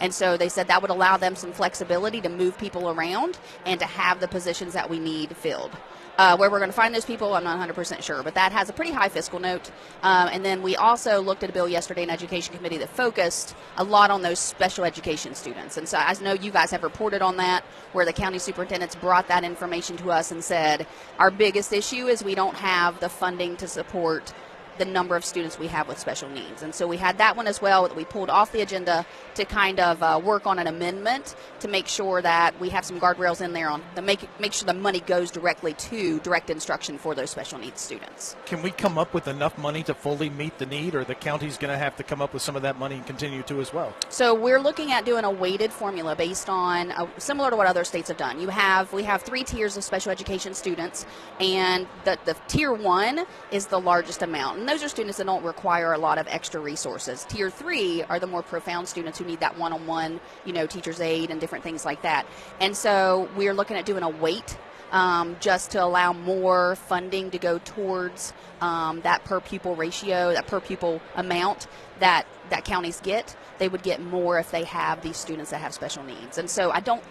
And so they said that would allow them some flexibility to move people around and to have the positions that we need filled. Where we're going to find those people, I'm not 100% sure, but that has a pretty high fiscal note. And then we also looked at a bill yesterday in Education Committee that focused a lot on those special education students. And so I know you guys have reported on that, where the county superintendents brought that information to us and said, our biggest issue is we don't have the funding to support the number of students we have with special needs. And so we had that one as well that we pulled off the agenda to kind of work on an amendment to make sure that we have some guardrails in there on to make sure the money goes directly to direct instruction for those special needs students. Can we come up with enough money to fully meet the need, or the county's going to have to come up with some of that money and continue to as well? So we're looking at doing a weighted formula based on similar to what other states have done. We have 3 tiers of special education students, and the tier 1 is the largest amount. And those are students that don't require a lot of extra resources. Tier 3 are the more profound students who need that one-on-one, teacher's aid and different things like that. And so we're looking at doing a weight just to allow more funding to go towards that per pupil ratio, that per pupil amount that counties get. They would get more if they have these students that have special needs. And so I don't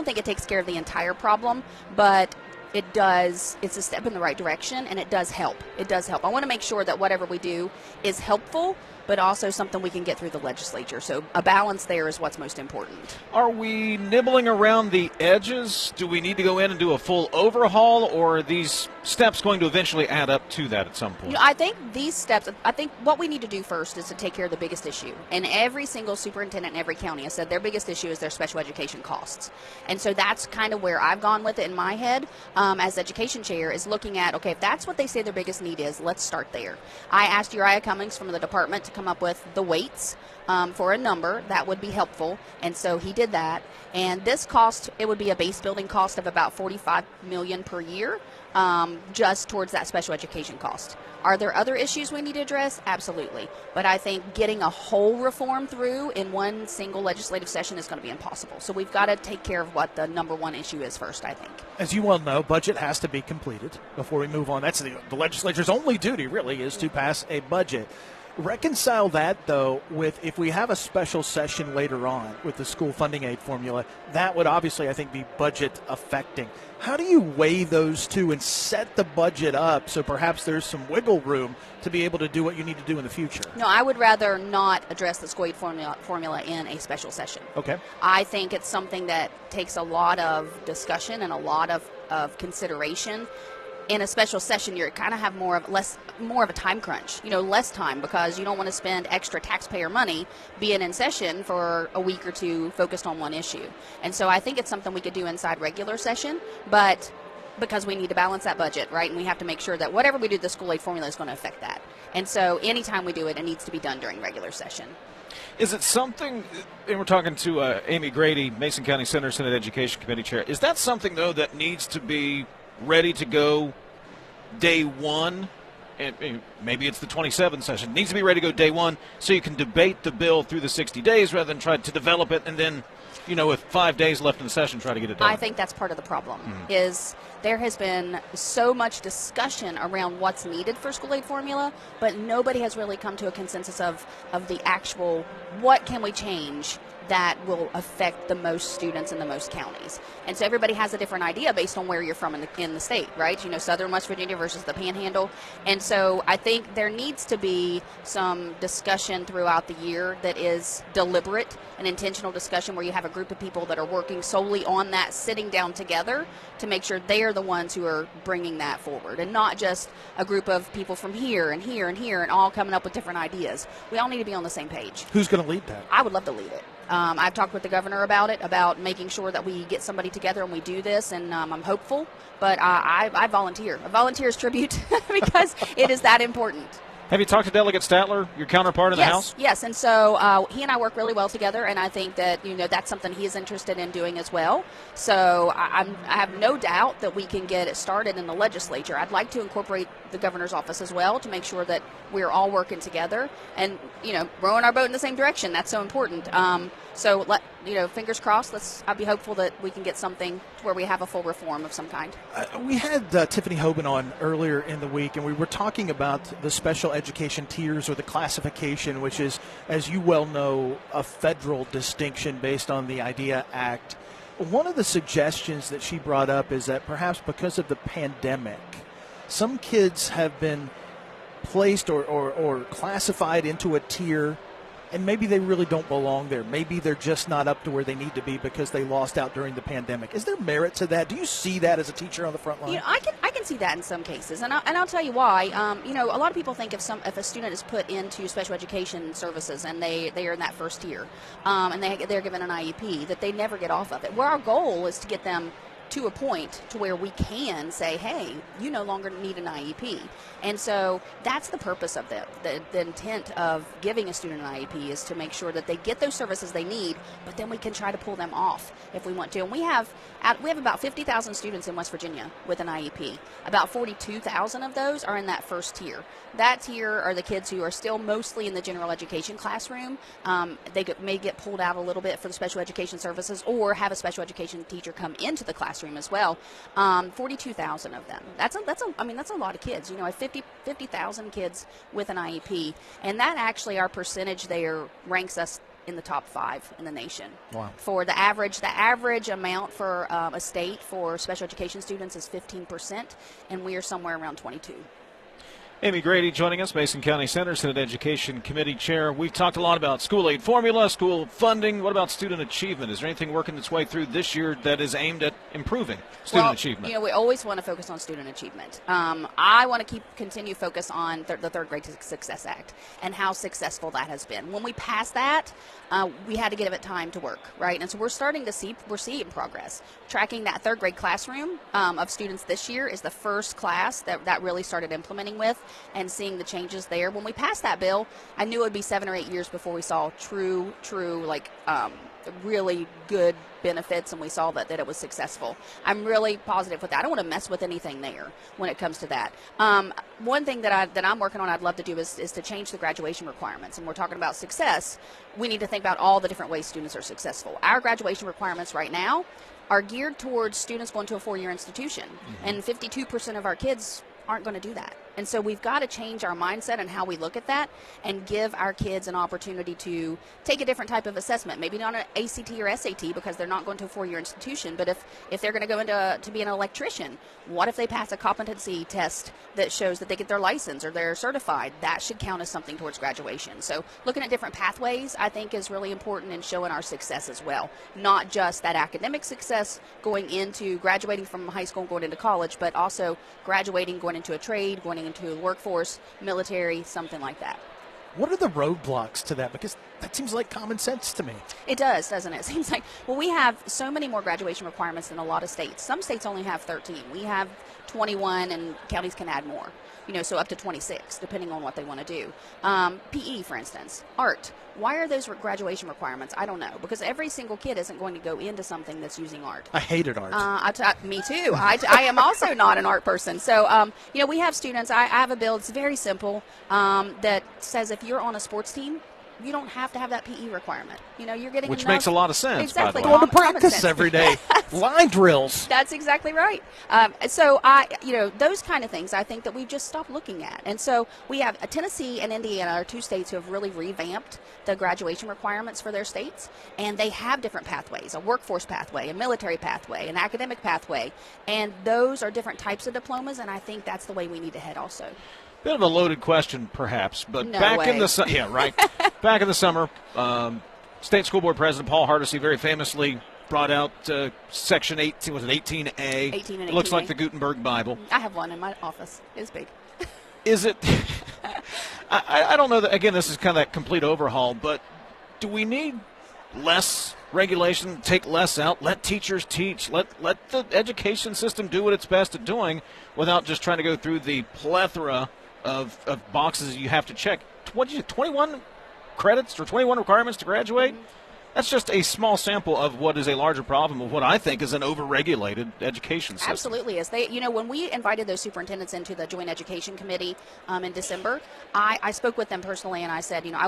think it takes care of the entire problem, but it does. It's a step in the right direction, and it does help. It does help. I want to make sure that whatever we do is helpful, but also something we can get through the legislature. So a balance there is what's most important. Are we nibbling around the edges? Do we need to go in and do a full overhaul, or are these steps going to eventually add up to that at some point? I think these steps, what we need to do first is to take care of the biggest issue. And every single superintendent in every county has said their biggest issue is their special education costs. And so that's kind of where I've gone with it in my head as education chair, is looking at, okay, if that's what they say their biggest need is, let's start there. I asked Uriah Cummings from the department to come up with the weights for a number that would be helpful, and so he did that. And this cost, it would be a base building cost of about $45 million per year, just towards that special education cost. Are there other issues we need to address? Absolutely. But I think getting a whole reform through in one single legislative session is going to be impossible. So we've got to take care of what the number one issue is first, I think. As you well know, budget has to be completed before we move on. That's the legislature's only duty, really, is to pass a budget. Reconcile that, though, with if we have a special session later on with the school funding aid formula, that would obviously, I think, be budget affecting. How do you weigh those two and set the budget up so perhaps there's some wiggle room to be able to do what you need to do in the future? No, I would rather not address the school aid formula in a special session. Okay. I think it's something that takes a lot of discussion and a lot of consideration. In a special session, you kind of have more of a time crunch, less time, because you don't want to spend extra taxpayer money being in session for a week or two focused on one issue. And so I think it's something we could do inside regular session, but because we need to balance that budget, right? And we have to make sure that whatever we do to the school aid formula is going to affect that. And so anytime we do it, it needs to be done during regular session. Is it something, and we're talking to Amy Grady, Mason County Center Senate Education Committee Chair, is that something, though, that needs to be ready to go day one? And maybe it's the 27th session. It needs to be ready to go day one so you can debate the bill through the 60 days rather than try to develop it and then, with 5 days left in the session, try to get it done. I think that's part of the problem, is there has been so much discussion around what's needed for school aid formula, but nobody has really come to a consensus of the actual what can we change that will affect the most students in the most counties. And so everybody has a different idea based on where you're from in the state, right? Southern West Virginia versus the Panhandle. And so I think there needs to be some discussion throughout the year that is deliberate and intentional discussion, where you have a group of people that are working solely on that, sitting down together to make sure they are the ones who are bringing that forward, and not just a group of people from here and here and here and all coming up with different ideas. We all need to be on the same page. Who's going to lead that? I would love to lead it. I've talked with the governor about it, about making sure that we get somebody together and we do this, and I'm hopeful. But I volunteer. A volunteer's tribute because it is that important. Have you talked to Delegate Statler, your counterpart in the House? Yes, and so he and I work really well together, and I think that that's something he is interested in doing as well. So I have no doubt that we can get it started in the legislature. I'd like to incorporate the governor's office as well to make sure that we're all working together and rowing our boat in the same direction. That's so important. So fingers crossed. I'll be hopeful that we can get something to where we have a full reform of some kind. We had Tiffany Hoban on earlier in the week, and we were talking about the special education tiers, or the classification, which is, as you well know, a federal distinction based on the IDEA Act. One of the suggestions that she brought up is that perhaps because of the pandemic, some kids have been placed or classified into a tier, and maybe they really don't belong there. Maybe they're just not up to where they need to be because they lost out during the pandemic. Is there merit to that? Do you see that as a teacher on the front line? I can see that in some cases, and I'll tell you why. A lot of people think if a student is put into special education services and they are in that first tier, and they're given an IEP, that they never get off of it. Where our goal is to get them to a point to where we can say, hey, you no longer need an IEP. And so that's the purpose of the intent of giving a student an IEP, is to make sure that they get those services they need, but then we can try to pull them off if we want to. And we have about 50,000 students in West Virginia with an IEP. About 42,000 of those are in that first tier. That tier are the kids who are still mostly in the general education classroom. They may get pulled out a little bit for the special education services, or have a special education teacher come into the classroom as well. 42,000 of them. That's a lot of kids. 50,000 kids with an IEP, and that actually, our percentage there ranks us in the top 5 in the nation. Wow. For the average amount for a state for special education students is 15%, and we are somewhere around 22. Amy Grady joining us, Mason County Center Senate Education Committee Chair. We've talked a lot about school aid formula, school funding. What about student achievement? Is there anything working its way through this year that is aimed at improving student achievement? We always want to focus on student achievement. I want to continue focus on the Third Grade Success Act and how successful that has been. When we passed that, we had to give it time to work, right? And so we're seeing progress. Tracking that third grade classroom of students this year is the first class that really started implementing with, and seeing the changes there. When we passed that bill, I knew it would be 7 or 8 years before we saw true really good benefits, and we saw that it was successful. I'm really positive with that. I don't want to mess with anything there when it comes to that. One thing that I'm working on, I'd love to do is to change the graduation requirements. And we're talking about success. We need to think about all the different ways students are successful. Our graduation requirements right now are geared towards students going to a 4-year institution, and 52% of our kids aren't going to do that. And so we've got to change our mindset and how we look at that, and give our kids an opportunity to take a different type of assessment. Maybe not an ACT or SAT, because they're not going to a 4-year institution, but if they're going to go to be an electrician, what if they pass a competency test that shows that they get their license or they're certified? That should count as something towards graduation. So looking at different pathways, I think, is really important in showing our success as well. Not just that academic success going into graduating from high school and going into college, but also graduating, going into a trade, going into the workforce, military, something like that. What are the roadblocks to that? Because that seems like common sense to me. It does, doesn't it? It seems like, well, we have so many more graduation requirements than a lot of states. Some states only have 13. We have 21, and counties can add more, so up to 26, depending on what they want to do. PE, for instance, art. Why are those graduation requirements? I don't know, because every single kid isn't going to go into something that's using art. I hated art. Me too. I am also not an art person. So, we have students. I have a bill. It's very simple that says if you're on a sports team, you don't have to have that PE requirement. You're getting Which enough, makes a lot of sense. Exactly. By the way. Going to practice every day. Line drills. That's exactly right. So those kind of things I think that we've just stopped looking at. And so we have Tennessee and Indiana are two states who have really revamped the graduation requirements for their states, and they have different pathways: a workforce pathway, a military pathway, an academic pathway, and those are different types of diplomas. And I think that's the way we need to head also. Bit of a loaded question, perhaps, but No back way. in the back in the summer, State School Board President Paul Hardesty very famously brought out Section 18. Was it 18A? 18 and It looks 18A. like the Gutenberg Bible. I have one in my office. It's big. Is it? I don't know. That, again, this is kind of that complete overhaul, but do we need less regulation, take less out, let teachers teach, let the education system do what it's best at doing without just trying to go through the plethora of boxes you have to check? What did you 21 credits or 21 requirements to graduate? That's just a small sample of what is a larger problem of what I think is an overregulated education system. Absolutely is. When we invited those superintendents into the Joint Education Committee in December, I spoke with them personally, and I said, I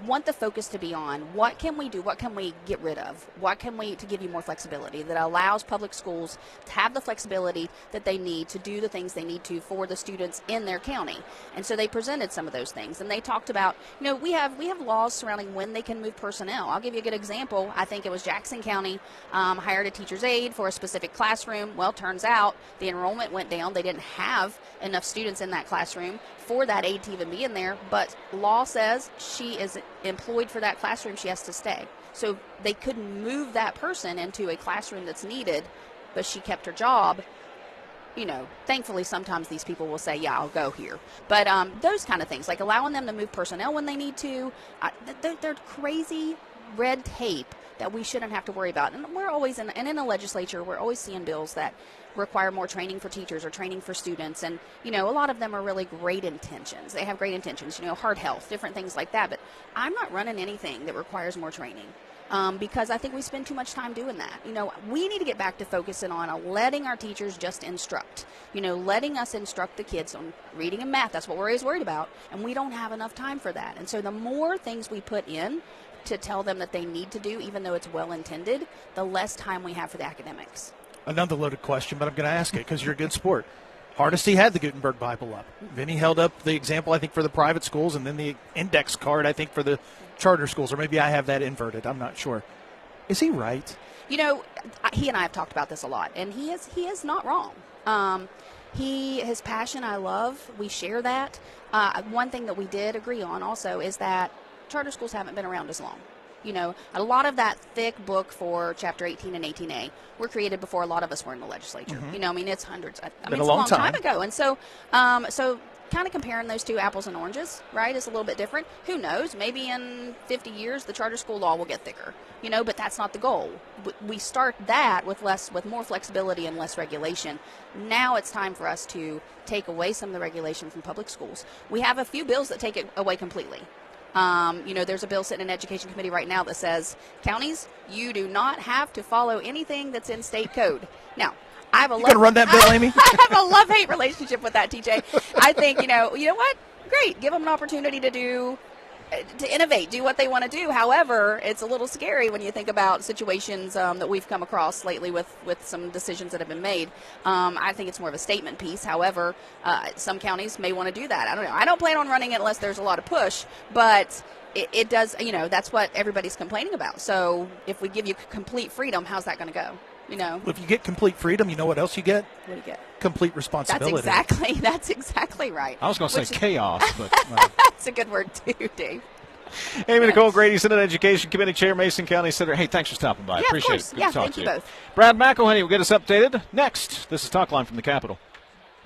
want the focus to be on what can we do, what can we get rid of, what can we to give you more flexibility that allows public schools to have the flexibility that they need to do the things they need to for the students in their county. And so they presented some of those things, and they talked about, we have laws surrounding when they can move personnel. I'll give you a good example. I think it was Jackson County hired a teacher's aide for a specific classroom. Well, turns out the enrollment went down. They didn't have enough students in that classroom for that aide to even be in there, but law says she is employed for that classroom, she has to stay. So they couldn't move that person into a classroom that's needed, but she kept her job. Thankfully sometimes these people will say, yeah, I'll go here. But those kind of things, like allowing them to move personnel when they need to, they're crazy red tape that we shouldn't have to worry about. And we're always in the legislature, we're always seeing bills that require more training for teachers or training for students. And, a lot of them are really great intentions. They have great intentions, heart health, different things like that. But I'm not running anything that requires more training because I think we spend too much time doing that. We need to get back to focusing on letting our teachers just instruct, letting us instruct the kids on reading and math. That's what we're always worried about. And we don't have enough time for that. And so the more things we put in to tell them that they need to do, even though it's well intended, the less time we have for the academics. Another loaded question, but I'm going to ask it because you're a good sport. Hardesty had the Gutenberg Bible up. Vinny held up the example, I think, for the private schools, and then the index card, I think, for the charter schools. Or maybe I have that inverted. I'm not sure. Is he right? He and I have talked about this a lot, and he is not wrong. His passion I love. We share that. One thing that we did agree on also is that charter schools haven't been around as long. A lot of that thick book for Chapter 18 and 18A were created before a lot of us were in the legislature. Mm-hmm. It's hundreds. Been it's a long time ago. And so kind of comparing those two apples and oranges, right, is a little bit different. Who knows? Maybe in 50 years the charter school law will get thicker, but that's not the goal. We start that with more flexibility and less regulation. Now it's time for us to take away some of the regulation from public schools. We have a few bills that take it away completely. There's a bill sitting in Education Committee right now that says, counties, you do not have to follow anything that's in state code. Now, I have a gonna run that bill, Amy? I have a love-hate relationship with that, TJ. I think, you know what? Great. Give them an opportunity to innovate, do what they want to do. However, it's a little scary when you think about situations that we've come across lately with some decisions that have been made. I think it's more of a statement piece. However, some counties may want to do that. I don't know. I don't plan on running it unless there's a lot of push, but it does, that's what everybody's complaining about. So if we give you complete freedom, how's that going to go? If you get complete freedom, you know what else you get? What do you get? Complete responsibility. That's exactly right. I was going to say chaos, but that's a good word too, Dave. Amy Nicole Grady, Senate Education Committee Chair, Mason County Senator. Hey, thanks for stopping by. Yeah, Appreciate of course. it. Good Yeah, to talk thank to you both. Brad McElhenney will get us updated next. This is Talkline from the Capitol.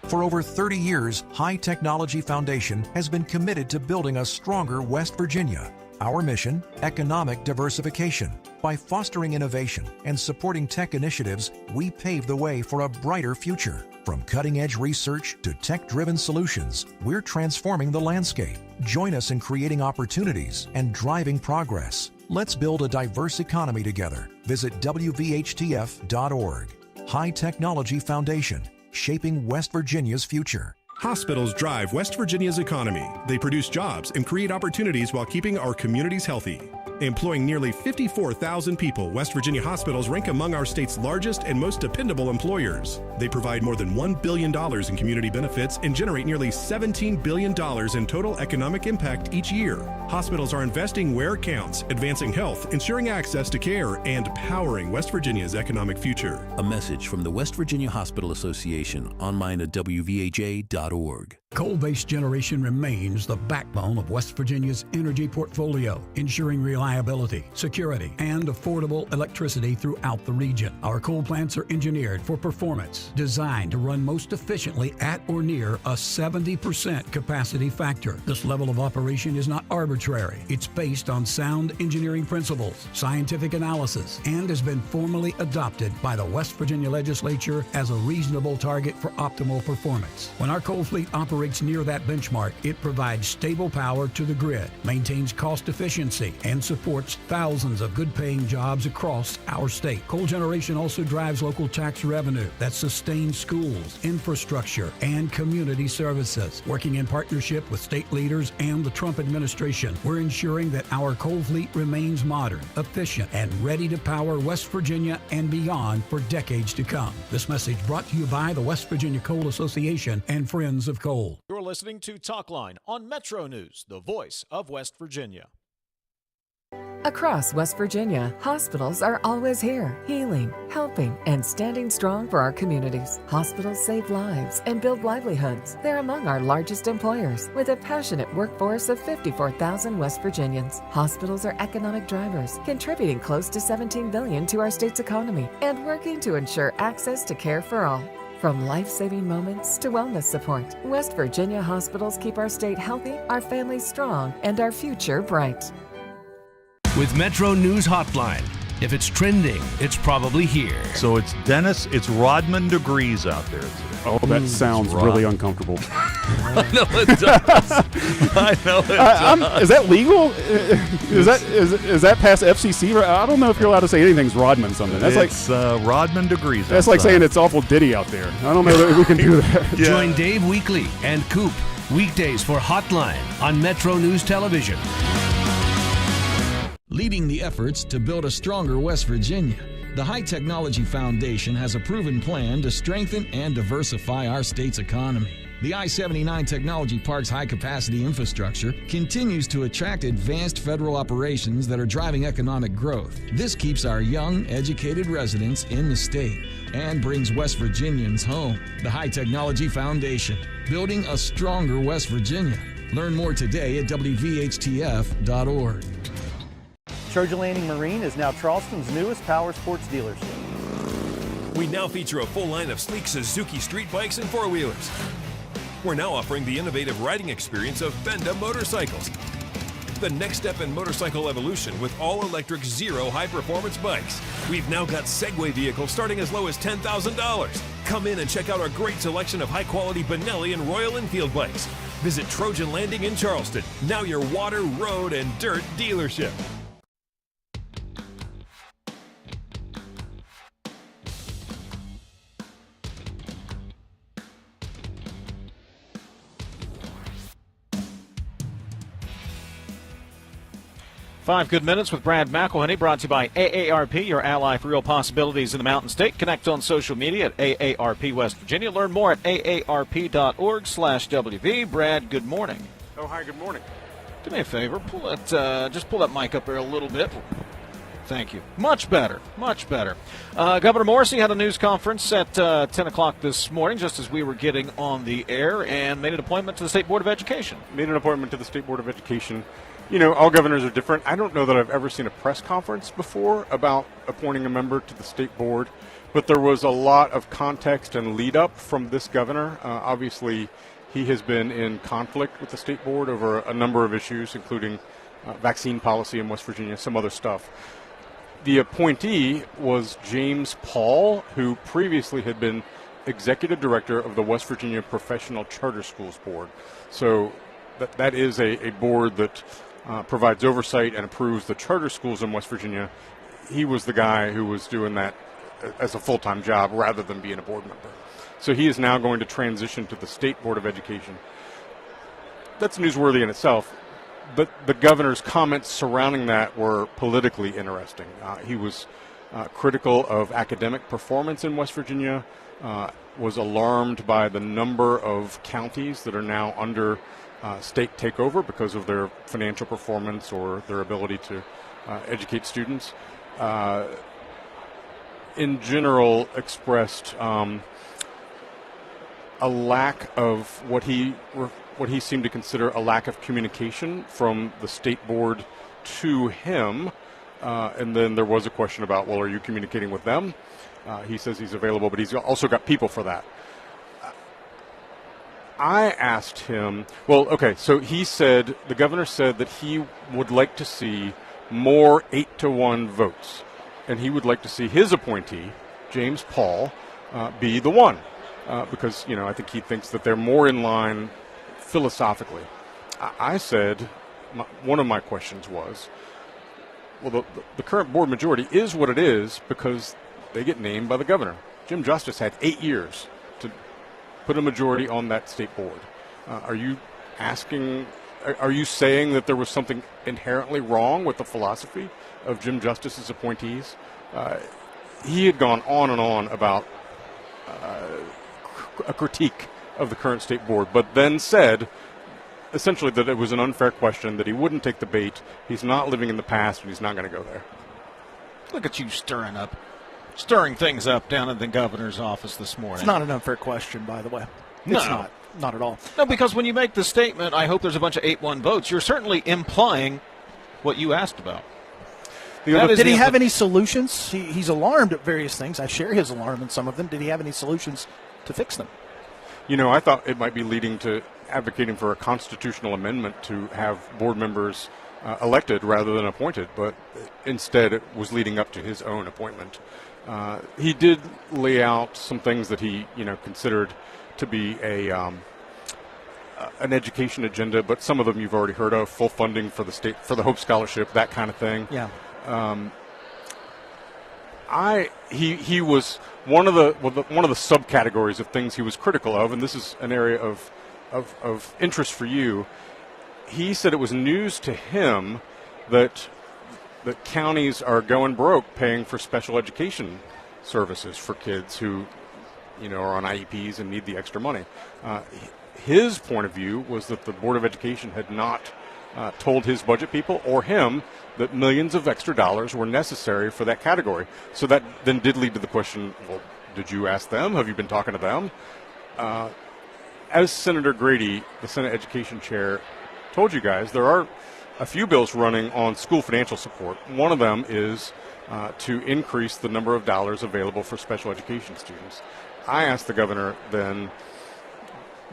For over 30 years, High Technology Foundation has been committed to building a stronger West Virginia. Our mission, economic diversification. By fostering innovation and supporting tech initiatives, we pave the way for a brighter future. From cutting-edge research to tech-driven solutions, we're transforming the landscape. Join us in creating opportunities and driving progress. Let's build a diverse economy together. Visit WVHTF.org. High Technology Foundation, shaping West Virginia's future. Hospitals drive West Virginia's economy. They produce jobs and create opportunities while keeping our communities healthy. Employing nearly 54,000 people, West Virginia hospitals rank among our state's largest and most dependable employers. They provide more than $1 billion in community benefits and generate nearly $17 billion in total economic impact each year. Hospitals are investing where it counts, advancing health, ensuring access to care, and powering West Virginia's economic future. A message from the West Virginia Hospital Association, online at WVHA.org. Coal-based generation remains the backbone of West Virginia's energy portfolio, ensuring reliability, security, and affordable electricity throughout the region. Our coal plants are engineered for performance, designed to run most efficiently at or near a 70% capacity factor. This level of operation is not arbitrary. It's based on sound engineering principles, scientific analysis, and has been formally adopted by the West Virginia Legislature as a reasonable target for optimal performance. When our coal fleet operates near that benchmark, it provides stable power to the grid, maintains cost efficiency, and supports thousands of good-paying jobs across our state. Coal generation also drives local tax revenue that sustains schools, infrastructure, and community services. Working in partnership with state leaders and the Trump administration, we're ensuring that our coal fleet remains modern, efficient, and ready to power West Virginia and beyond for decades to come. This message brought to you by the West Virginia Coal Association and Friends of Coal. You're listening to Talkline on Metro News, the voice of West Virginia. Across West Virginia, hospitals are always here, healing, helping, and standing strong for our communities. Hospitals save lives and build livelihoods. They're among our largest employers, with a passionate workforce of 54,000 West Virginians. Hospitals are economic drivers, contributing close to $17 billion to our state's economy and working to ensure access to care for all. From life-saving moments to wellness support, West Virginia hospitals keep our state healthy, our families strong, and our future bright. With Metro News Hotline. If it's trending, it's probably here. So it's Dennis, it's Rodman degrees out there today. Oh, that sounds really uncomfortable. I know it does. I know it does. Is that legal? Is that past FCC? I don't know if you're allowed to say anything's Rodman something. That's it's Rodman degrees. That's like saying it's awful Diddy out there. I don't know that we can do that. Yeah. Join Dave Weekly and Coop weekdays for Hotline on Metro News Television. Leading the efforts to build a stronger West Virginia, the High Technology Foundation has a proven plan to strengthen and diversify our state's economy. The I-79 Technology Park's high-capacity infrastructure continues to attract advanced federal operations that are driving economic growth. This keeps our young, educated residents in the state and brings West Virginians home. The High Technology Foundation, building a stronger West Virginia. Learn more today at WVHTF.org. Trojan Landing Marine is now Charleston's newest power sports dealership. We now feature a full line of sleek Suzuki street bikes and four-wheelers. We're now offering the innovative riding experience of Benda motorcycles. The next step in motorcycle evolution with all-electric Zero high-performance bikes. We've now got Segway vehicles starting as low as $10,000. Come in and check out our great selection of high-quality Benelli and Royal Enfield bikes. Visit Trojan Landing in Charleston, now your water, road, and dirt dealership. Five good minutes with Brad McElhenney, brought to you by AARP, your ally for real possibilities in the Mountain State. Connect on social media at AARP West Virginia. Learn more at aarp.org/WV. Brad, good morning. Oh, hi, good morning. Do me a favor, just pull that mic up there a little bit. Thank you. Much better, much better. Governor Morrissey had a news conference at 10 o'clock this morning, just as we were getting on the air, and made an appointment to the State Board of Education. Made an appointment to the State Board of Education. You know, all governors are different. I don't know that I've ever seen a press conference before about appointing a member to the state board. But there was a lot of context and lead up from this governor. Obviously, he has been in conflict with the state board over a number of issues, including vaccine policy in West Virginia, some other stuff. The appointee was James Paul, who previously had been executive director of the West Virginia Professional Charter Schools Board. So that is a board that provides oversight and approves the charter schools in West Virginia. He was the guy who was doing that as a full-time job rather than being a board member. So he is now going to transition to the State Board of Education. That's newsworthy in itself. But the governor's comments surrounding that were politically interesting. He was critical of academic performance in West Virginia, was alarmed by the number of counties that are now under state takeover because of their financial performance or their ability to educate students. In general, expressed a lack of what he seemed to consider a lack of communication from the state board to him. And then there was a question about, well, are you communicating with them? He says he's available, but he's also got people for that. I asked him, so the governor said that he would like to see more 8-to-1 votes. And he would like to see his appointee, James Paul, be the one. Because, I think he thinks that they're more in line philosophically. I said, one of my questions was, well, the current board majority is what it is because they get named by the governor. Jim Justice had 8 years to put a majority on that state board. Are you saying that there was something inherently wrong with the philosophy of Jim Justice's appointees? He had gone on and on about a critique of the current state board, but then said essentially that it was an unfair question, that he wouldn't take the bait, he's not living in the past, and he's not going to go there. Look at you stirring things up down in the governor's office this morning. It's not an unfair question, by the way. It's not at all. No, because when you make the statement, I hope there's a bunch of 8-1 votes, you're certainly implying what you asked about. Did he have any solutions? He's alarmed at various things. I share his alarm in some of them. Did he have any solutions to fix them? I thought it might be leading to advocating for a constitutional amendment to have board members elected rather than appointed, but instead it was leading up to his own appointment. He did lay out some things that he, considered to be an education agenda, but some of them you've already heard of: full funding for the state, for the Hope Scholarship, that kind of thing. Yeah. He was one of the subcategories of things he was critical of, and this is an area of interest for you. He said it was news to him that counties are going broke paying for special education services for kids who, are on IEPs and need the extra money. His point of view was that the Board of Education had not told his budget people or him that millions of extra dollars were necessary for that category. So that then did lead to the question, well, did you ask them? Have you been talking to them? As Senator Grady, the Senate Education Chair, told you guys, there are a few bills running on school financial support. One of them is to increase the number of dollars available for special education students. I asked the governor then,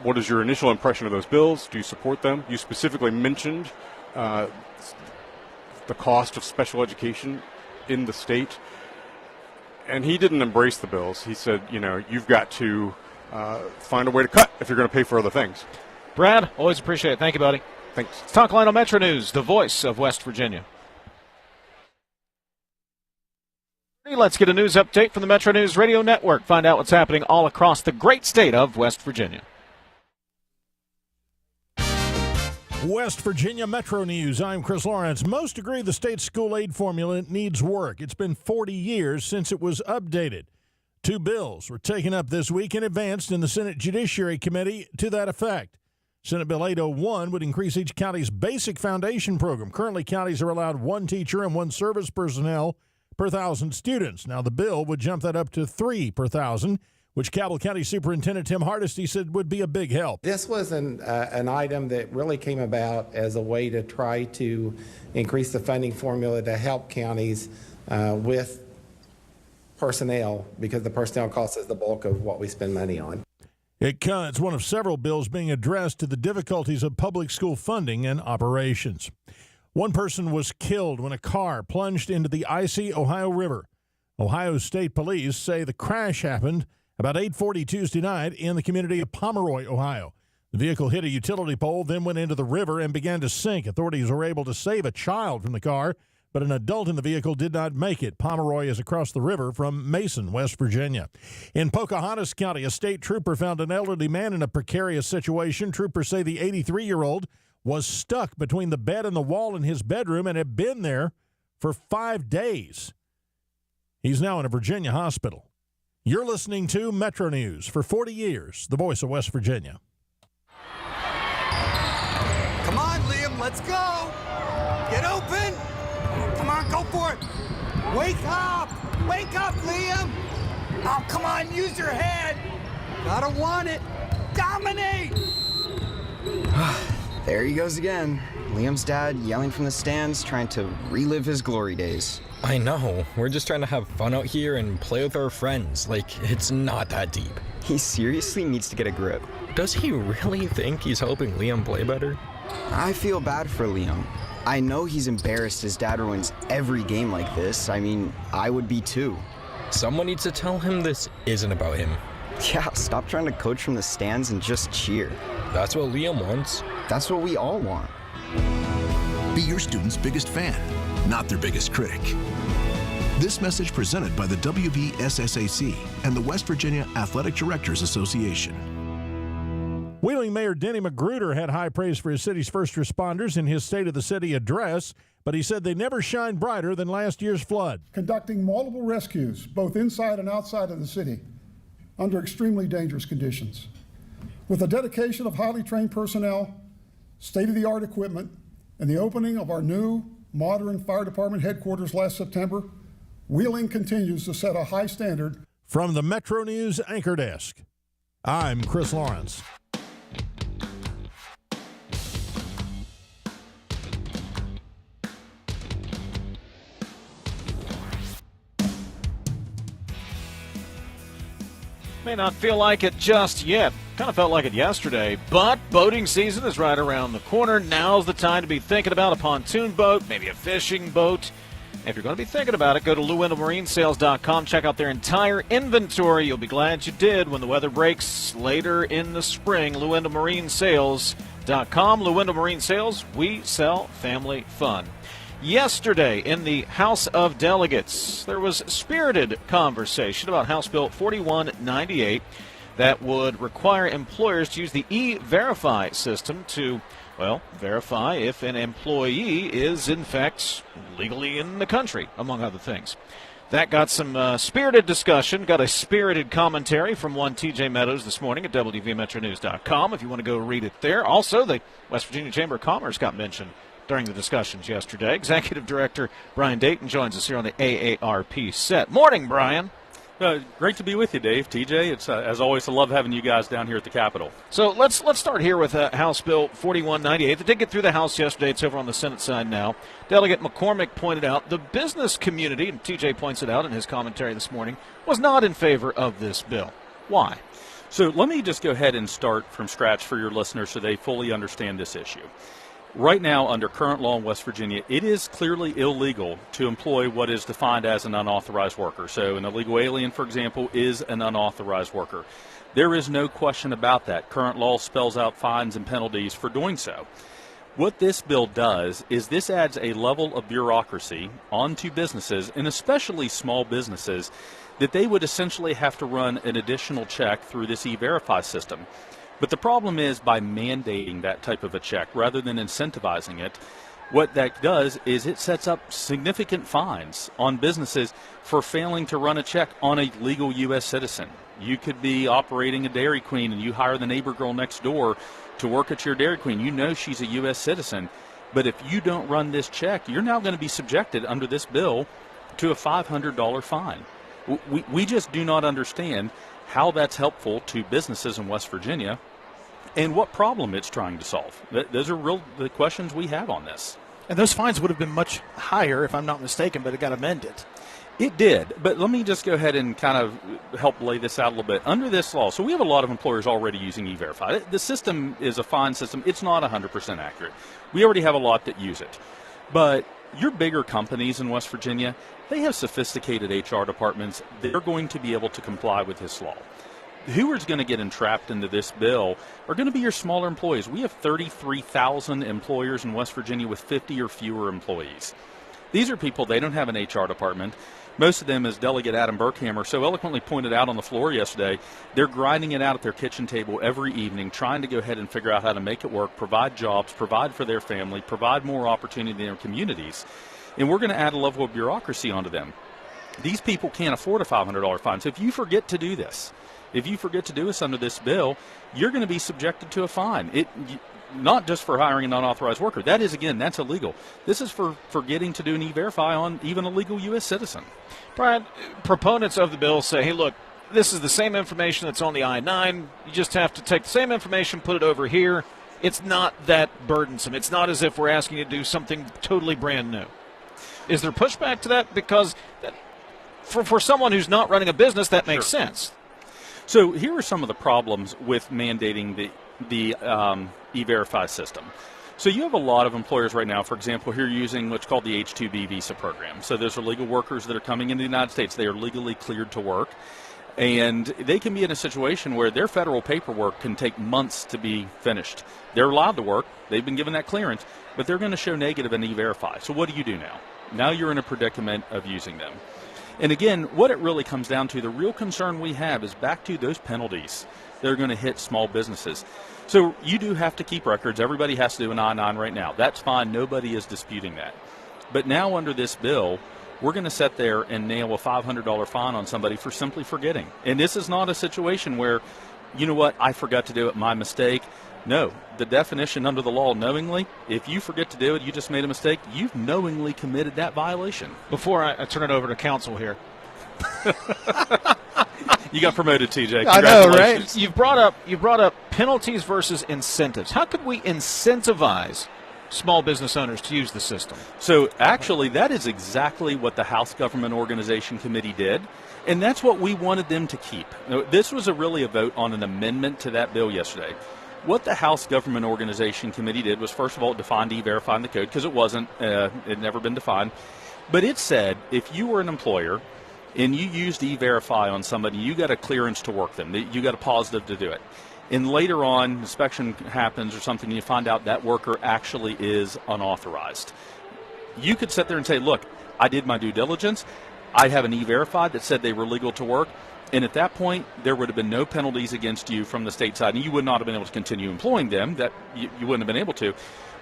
what is your initial impression of those bills? Do you support them? You specifically mentioned the cost of special education in the state, and he didn't embrace the bills. He said, you've got to find a way to cut if you're going to pay for other things. Brad, always appreciate it. Thank you, buddy. Thanks. It's Talkline on Metro News, the voice of West Virginia. Let's get a news update from the Metro News Radio Network. Find out what's happening all across the great state of West Virginia. West Virginia Metro News. I'm Chris Lawrence. Most agree the state school aid formula needs work. It's been 40 years since it was updated. 2 bills were taken up this week and advanced in the Senate Judiciary Committee to that effect. Senate Bill 801 would increase each county's basic foundation program. Currently, counties are allowed 1 teacher and 1 service personnel per 1,000 students. Now, the bill would jump that up to 3 per 1,000, which Cabell County Superintendent Tim Hardesty said would be a big help. This was an item that really came about as a way to try to increase the funding formula to help counties with personnel, because the personnel cost is the bulk of what we spend money on. It's one of several bills being addressed to the difficulties of public school funding and operations. One person was killed when a car plunged into the icy Ohio River. Ohio State Police say the crash happened about 8:40 Tuesday night in the community of Pomeroy, Ohio. The vehicle hit a utility pole, then went into the river and began to sink. Authorities were able to save a child from the car, but an adult in the vehicle did not make it. Pomeroy is across the river from Mason, West Virginia. In Pocahontas County, a state trooper found an elderly man in a precarious situation. Troopers say the 83-year-old was stuck between the bed and the wall in his bedroom and had been there for 5 days. He's now in a Virginia hospital. You're listening to Metro News for 40 years, the voice of West Virginia. Come on, Liam, let's go. Get open. Come on, go for it. Wake up. Wake up, Liam. Oh, come on, use your head. Gotta want it. Dominate. There he goes again. Liam's dad yelling from the stands, trying to relive his glory days. I know. We're just trying to have fun out here and play with our friends. Like, it's not that deep. He seriously needs to get a grip. Does he really think he's helping Liam play better? I feel bad for Liam. I know he's embarrassed his dad ruins every game like this. I mean, I would be too. Someone needs to tell him this isn't about him. Yeah, stop trying to coach from the stands and just cheer. That's what Liam wants. That's what we all want. Be your student's biggest fan, not their biggest critic. This message presented by the WVSSAC and the West Virginia Athletic Directors Association. Wheeling Mayor Denny Magruder had high praise for his city's first responders in his State of the City address, but he said they never shined brighter than last year's flood. Conducting multiple rescues, both inside and outside of the city, under extremely dangerous conditions. With the dedication of highly trained personnel, state-of-the-art equipment, and the opening of our new modern fire department headquarters last September, Wheeling continues to set a high standard. From the Metro News Anchor Desk, I'm Chris Lawrence. May not feel like it just yet. Kind of felt like it yesterday, but boating season is right around the corner. Now's the time to be thinking about a pontoon boat, maybe a fishing boat. If you're going to be thinking about it, go to LewindelMarineSales.com. Check out their entire inventory. You'll be glad you did when the weather breaks later in the spring. LewindelMarineSales.com. Lewindle Marine Sales, we sell family fun. Yesterday in the House of Delegates, there was spirited conversation about House Bill 4198 that would require employers to use the E-Verify system to, well, verify if an employee is, in fact, legally in the country, among other things. That got some spirited discussion, got a spirited commentary from one TJ Meadows this morning at WVMetroNews.com if you want to go read it there. Also, the West Virginia Chamber of Commerce got mentioned during the discussions yesterday. Executive Director Brian Dayton joins us here on the AARP set. Morning, Brian. Great to be with you, Dave. TJ, it's as always, I love having you guys down here at the Capitol. So let's start here with House Bill 4198. It did get through the House yesterday. It's over on the Senate side now. Delegate McCormick pointed out the business community, and TJ points it out in his commentary this morning, was not in favor of this bill. Why? So let me just go ahead and start from scratch for your listeners so they fully understand this issue. Right now, under current law in West Virginia, it is clearly illegal to employ what is defined as an unauthorized worker. So an illegal alien, for example, is an unauthorized worker. There is no question about that. Current law spells out fines and penalties for doing so. What this bill does is this adds a level of bureaucracy onto businesses, and especially small businesses, that they would essentially have to run an additional check through this E-Verify system. But the problem is, by mandating that type of a check rather than incentivizing it, what that does is it sets up significant fines on businesses for failing to run a check on a legal U.S. citizen. You could be operating a Dairy Queen and you hire the neighbor girl next door to work at your Dairy Queen. You know she's a U.S. citizen. But if you don't run this check, you're now going to be subjected under this bill to a $500 fine. We just do not understand how that's helpful to businesses in West Virginia and what problem it's trying to solve. Those are the questions we have on this. And those fines would have been much higher, if I'm not mistaken, but it got amended. It did, but let me just go ahead and kind of help lay this out a little bit. Under this law, so we have a lot of employers already using E-Verify. The system is a fine system. It's not 100% accurate. We already have a lot that use it. But your bigger companies in West Virginia, they have sophisticated HR departments. They're going to be able to comply with this law. Who is going to get entrapped into this bill are going to be your smaller employees. We have 33,000 employers in West Virginia with 50 or fewer employees. These are people, they don't have an HR department. Most of them, as Delegate Adam Burkhammer so eloquently pointed out on the floor yesterday, they're grinding it out at their kitchen table every evening, trying to go ahead and figure out how to make it work, provide jobs, provide for their family, provide more opportunity in their communities. And we're going to add a level of bureaucracy onto them. These people can't afford a $500 fine. So if you forget to do this, if you forget to do this under this bill, you're going to be subjected to a fine. Not just for hiring an unauthorized worker. That is, again, that's illegal. This is for forgetting to do an E-Verify on even a legal U.S. citizen. Brian, proponents of the bill say, hey, look, this is the same information that's on the I-9. You just have to take the same information, put it over here. It's not that burdensome. It's not as if we're asking you to do something totally brand new. Is there pushback to that? Because for someone who's not running a business, that makes sense. So here are some of the problems with mandating the E-Verify system. So you have a lot of employers right now, for example, here using what's called the H-2B visa program. So those are legal workers that are coming into the United States. They are legally cleared to work. And they can be in a situation where their federal paperwork can take months to be finished. They're allowed to work. They've been given that clearance, but they're going to show negative in E-Verify. So what do you do now? Now you're in a predicament of using them. And again, what it really comes down to, the real concern we have is back to those penalties that are going to hit small businesses. So you do have to keep records. Everybody has to do an I-9 right now. That's fine. Nobody is disputing that. But now under this bill, we're going to sit there and nail a $500 fine on somebody for simply forgetting. And this is not a situation where, you know what, I forgot to do it, my mistake. No, the definition under the law, knowingly, if you forget to do it, you just made a mistake, you've knowingly committed that violation. Before I turn it over to counsel here. You got promoted, TJ. I know, right? You brought up penalties versus incentives. How could we incentivize small business owners to use the system? So actually, that is exactly what the House Government Organization Committee did, and that's what we wanted them to keep. This was really a vote on an amendment to that bill yesterday. What the House Government Organization Committee did was, first of all, it defined E-Verify in the code, because it wasn't, it had never been defined. But it said if you were an employer and you used E-Verify on somebody, you got a clearance to work them. You got a positive to do it. And later on, inspection happens or something, and you find out that worker actually is unauthorized. You could sit there and say, look, I did my due diligence. I have an E-Verify that said they were legal to work. And at that point, there would have been no penalties against you from the state side. And you would not have been able to continue employing them. That you wouldn't have been able to.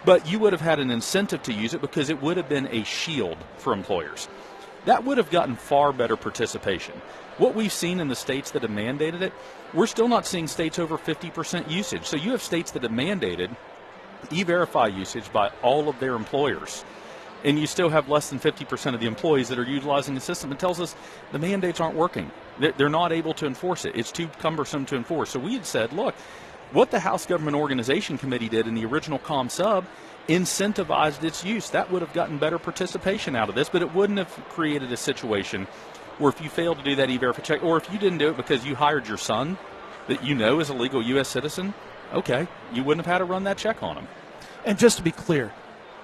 But you would have had an incentive to use it because it would have been a shield for employers. That would have gotten far better participation. What we've seen in the states that have mandated it, we're still not seeing states over 50% usage. So you have states that have mandated E-Verify usage by all of their employers. And you still have less than 50% of the employees that are utilizing the system. It tells us the mandates aren't working. They're not able to enforce it. It's too cumbersome to enforce. So we had said, look, what the House Government Organization Committee did in the original ComSub incentivized its use. That would have gotten better participation out of this, but it wouldn't have created a situation where if you failed to do that E-Verify check, or if you didn't do it because you hired your son that you know is a legal U.S. citizen, okay, you wouldn't have had to run that check on him. And just to be clear,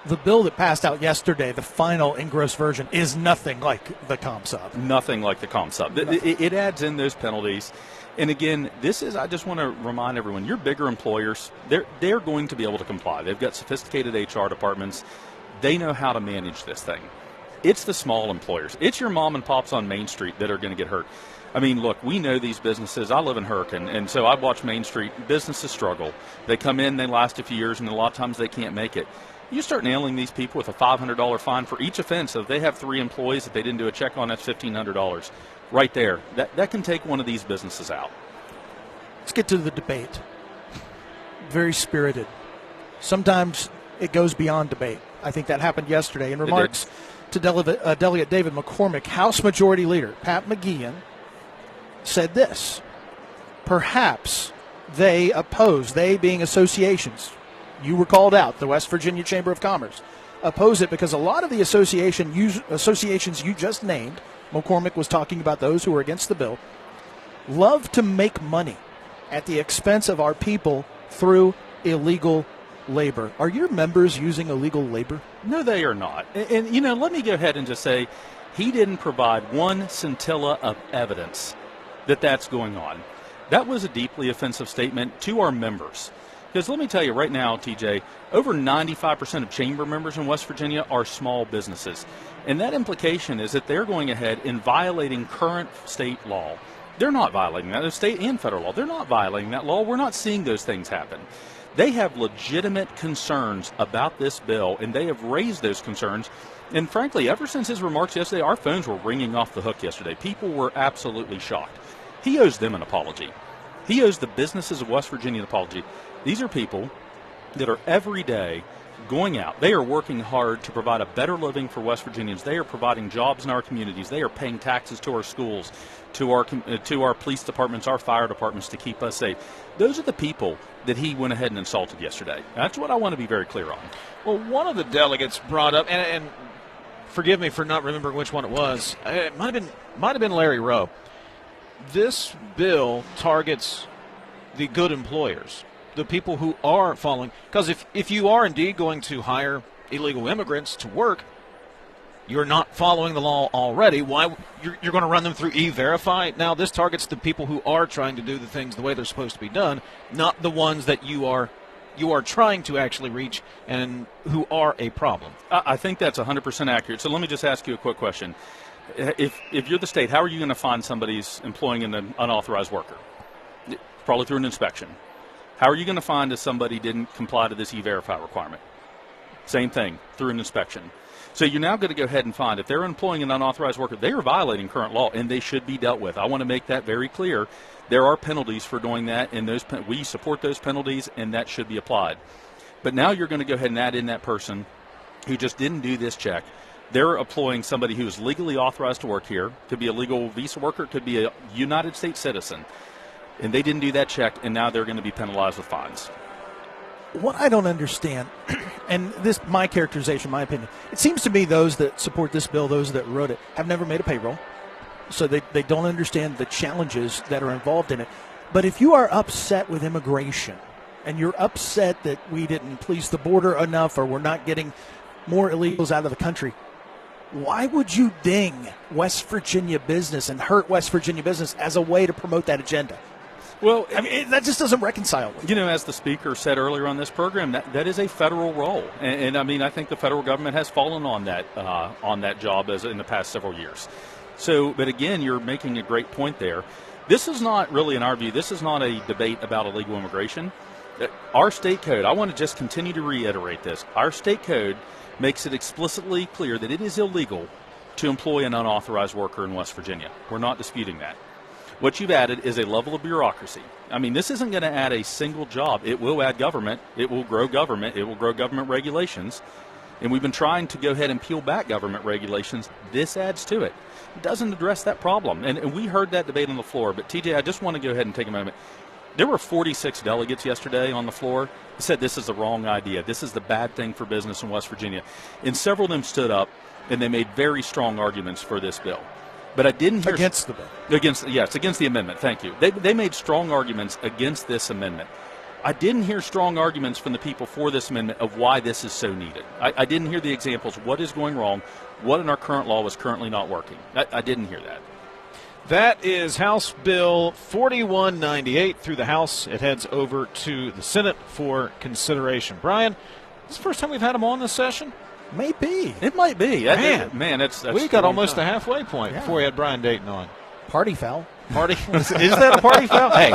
the bill that passed out yesterday, the final engrossed version, is nothing like the ComSub. Nothing like the ComSub. It adds in those penalties. And again, this is, I just want to remind everyone, your bigger employers, they're going to be able to comply. They've got sophisticated HR departments. They know how to manage this thing. It's the small employers. It's your mom and pops on Main Street that are going to get hurt. I mean, look, we know these businesses. I live in Hurricane, and so I watch Main Street. Businesses struggle. They come in, they last a few years, and a lot of times they can't make it. You start nailing these people with a $500 fine for each offense. So if they have 3 employees that they didn't do a check on, that's $1,500 right there. That can take one of these businesses out. Let's get to the debate. Very spirited. Sometimes it goes beyond debate. I think that happened yesterday. In remarks to Delegate David McCormick, House Majority Leader Pat McGeehan said this: perhaps they being associations, you were called out, the West Virginia Chamber of Commerce, oppose it because a lot of the associations you just named McCormick was talking about those who are against the bill, love to make money at the expense of our people through illegal labor. Are your members using illegal labor? No, they are not. And let me go ahead and just say he didn't provide one scintilla of evidence that that's going on. That was a deeply offensive statement to our members. Because let me tell you right now, TJ, over 95% of chamber members in West Virginia are small businesses. And that implication is that they're going ahead and violating current state law. They're not violating that. It's state and federal law. They're not violating that law. We're not seeing those things happen. They have legitimate concerns about this bill, and they have raised those concerns. And frankly, ever since his remarks yesterday, our phones were ringing off the hook yesterday. People were absolutely shocked. He owes them an apology. He owes the businesses of West Virginia an apology. These are people that are every day going out. They are working hard to provide a better living for West Virginians. They are providing jobs in our communities. They are paying taxes to our schools, to our police departments, our fire departments to keep us safe. Those are the people that he went ahead and insulted yesterday. That's what I want to be very clear on. Well, one of the delegates brought up, and forgive me for not remembering which one it was. It might have been Larry Rowe. This bill targets the good employers, the people who are following. Because if you are indeed going to hire illegal immigrants to work, you're not following the law already. Why you're going to run them through E-Verify? Now, this targets the people who are trying to do the things the way they're supposed to be done, not the ones that you are trying to actually reach and who are a problem. I think that's 100% accurate. So let me just ask you a quick question. If you're the state, how are you going to find somebody's employing an unauthorized worker? Probably through an inspection. How are you going to find if somebody didn't comply to this E-Verify requirement? Same thing, through an inspection. So you're now going to go ahead and find if they're employing an unauthorized worker, they are violating current law, and they should be dealt with. I want to make that very clear. There are penalties for doing that, and we support those penalties, and that should be applied. But now you're going to go ahead and add in that person who just didn't do this check. They're employing somebody who is legally authorized to work here. Could be a legal visa worker, could be a United States citizen. And they didn't do that check, and now they're going to be penalized with fines. What I don't understand, and this my characterization, my opinion, it seems to me those that support this bill, those that wrote it, have never made a payroll. So they don't understand the challenges that are involved in it. But if you are upset with immigration, and you're upset that we didn't police the border enough or we're not getting more illegals out of the country, why would you ding West Virginia business and hurt West Virginia business as a way to promote that agenda? Well, I mean, that just doesn't reconcile. As the speaker said earlier on this program, that is a federal role. And I mean, I think the federal government has fallen on that job as in the past several years. So, but again, you're making a great point there. This is not really, in our view, this is not a debate about illegal immigration. Our state code, I want to just continue to reiterate this, our state code makes it explicitly clear that it is illegal to employ an unauthorized worker in West Virginia. We're not disputing that. What you've added is a level of bureaucracy. I mean, this isn't going to add a single job. It will add government. It will grow government. It will grow government regulations. And we've been trying to go ahead and peel back government regulations. This adds to it. It doesn't address that problem. And we heard that debate on the floor. But, TJ, I just want to go ahead and take a moment. There were 46 delegates yesterday on the floor who said this is the wrong idea. This is the bad thing for business in West Virginia. And several of them stood up, and they made very strong arguments for this bill. But I didn't hear against the bill. Against the amendment. Thank you. They made strong arguments against this amendment. I didn't hear strong arguments from the people for this amendment of why this is so needed. I didn't hear the examples. What is going wrong? What in our current law is currently not working? I didn't hear that. That is House Bill 4198 through the House. It heads over to the Senate for consideration. Brian, this is the first time we've had him on this session? Maybe. It might be. Man, that's we got almost a halfway point before we had Brian Dayton on. Party foul. Party? Is that a party foul? Hey,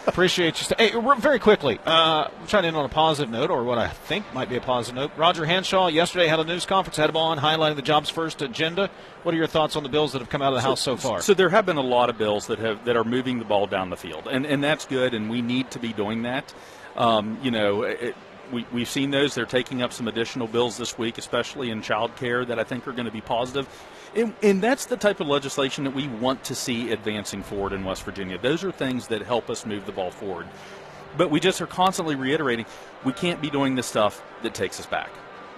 appreciate you. Hey, very quickly, we're trying to end on a positive note, or what I think might be a positive note. Roger Hanshaw yesterday had a news conference, had him on, highlighting the Jobs First agenda. What are your thoughts on the bills that have come out of the House so far? So there have been a lot of bills that are moving the ball down the field, and that's good, and we need to be doing that. We've seen those. They're taking up some additional bills this week, especially in child care, that I think are going to be positive. And that's the type of legislation that we want to see advancing forward in West Virginia. Those are things that help us move the ball forward. But we just are constantly reiterating, we can't be doing this stuff that takes us back.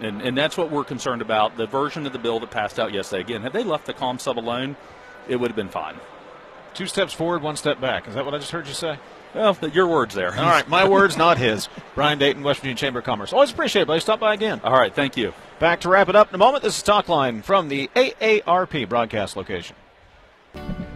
And that's what we're concerned about. The version of the bill that passed out yesterday, again, have they left the ComSub alone? it would have been fine. 2 steps forward, 1 step back. Is that what I just heard you say? Well, your words there. All right, my words, not his. Brian Dayton, West Virginia Chamber of Commerce. Always appreciate it, buddy. Stop by again. All right, thank you. Back to wrap it up in a moment. This is Talkline from the AARP broadcast location.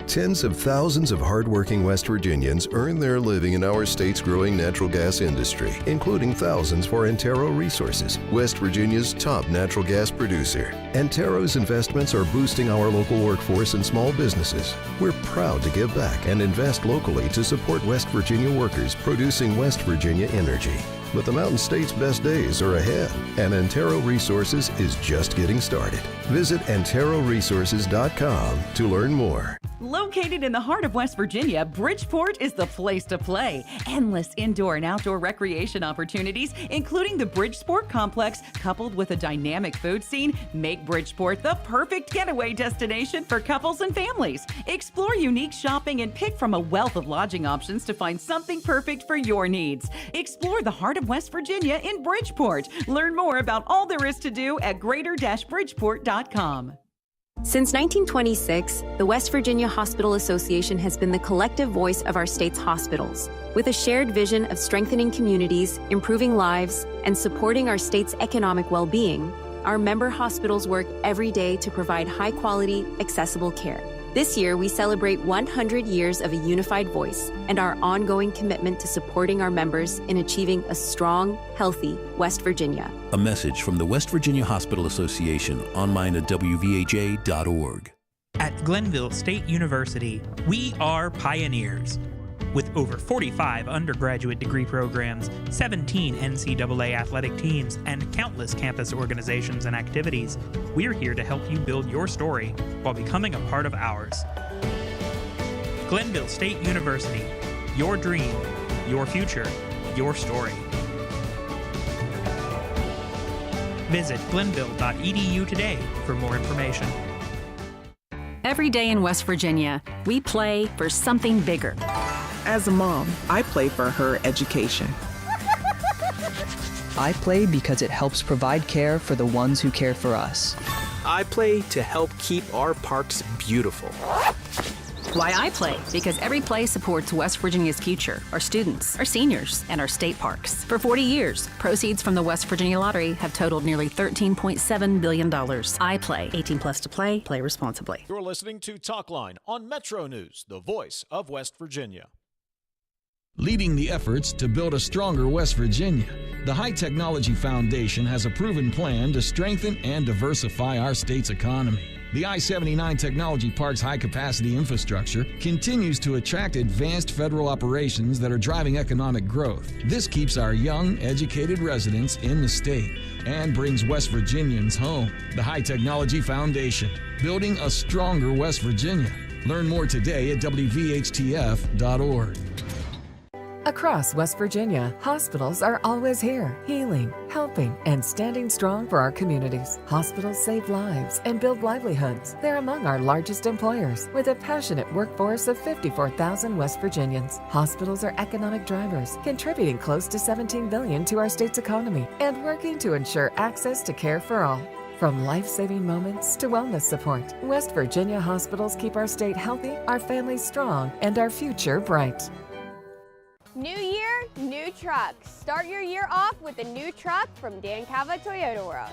Tens of thousands of hardworking West Virginians earn their living in our state's growing natural gas industry, including thousands for Antero Resources, West Virginia's top natural gas producer. Antero's investments are boosting our local workforce and small businesses. We're proud to give back and invest locally to support West Virginia workers producing West Virginia energy. But the Mountain State's best days are ahead, and Antero Resources is just getting started. Visit AnteroResources.com to learn more. Located in the heart of West Virginia, Bridgeport is the place to play. Endless indoor and outdoor recreation opportunities, including the Bridgeport Complex, coupled with a dynamic food scene, make Bridgeport the perfect getaway destination for couples and families. Explore unique shopping and pick from a wealth of lodging options to find something perfect for your needs. Explore the heart of West Virginia in Bridgeport. Learn more about all there is to do at greater-bridgeport.com. Since 1926, the West Virginia Hospital Association has been the collective voice of our state's hospitals. With a shared vision of strengthening communities, improving lives, and supporting our state's economic well-being, our member hospitals work every day to provide high-quality, accessible care. This year, we celebrate 100 years of a unified voice and our ongoing commitment to supporting our members in achieving a strong, healthy West Virginia. A message from the West Virginia Hospital Association, online at wvha.org. At Glenville State University, we are pioneers. With over 45 undergraduate degree programs, 17 NCAA athletic teams, and countless campus organizations and activities, we're here to help you build your story while becoming a part of ours. Glenville State University, your dream, your future, your story. Visit glenville.edu today for more information. Every day in West Virginia, we play for something bigger. As a mom, I play for her education. I play because it helps provide care for the ones who care for us. I play to help keep our parks beautiful. Why I play? Because every play supports West Virginia's future, our students, our seniors, and our state parks. For 40 years, proceeds from the West Virginia Lottery have totaled nearly $13.7 billion. I play. 18 plus to play. Play responsibly. You're listening to Talkline on Metro News, the voice of West Virginia. Leading the efforts to build a stronger West Virginia, the High Technology Foundation has a proven plan to strengthen and diversify our state's economy. The I-79 Technology Park's high-capacity infrastructure continues to attract advanced federal operations that are driving economic growth. This keeps our young, educated residents in the state and brings West Virginians home. The High Technology Foundation, building a stronger West Virginia. Learn more today at wvhtf.org. Across West Virginia, hospitals are always here, healing, helping, and standing strong for our communities. Hospitals save lives and build livelihoods. They're among our largest employers, with a passionate workforce of 54,000 West Virginians. Hospitals are economic drivers, contributing close to $17 billion to our state's economy and working to ensure access to care for all. From life-saving moments to wellness support, West Virginia hospitals keep our state healthy, our families strong, and our future bright. New year, new trucks. Start your year off with a new truck from Dan Calva Toyota World.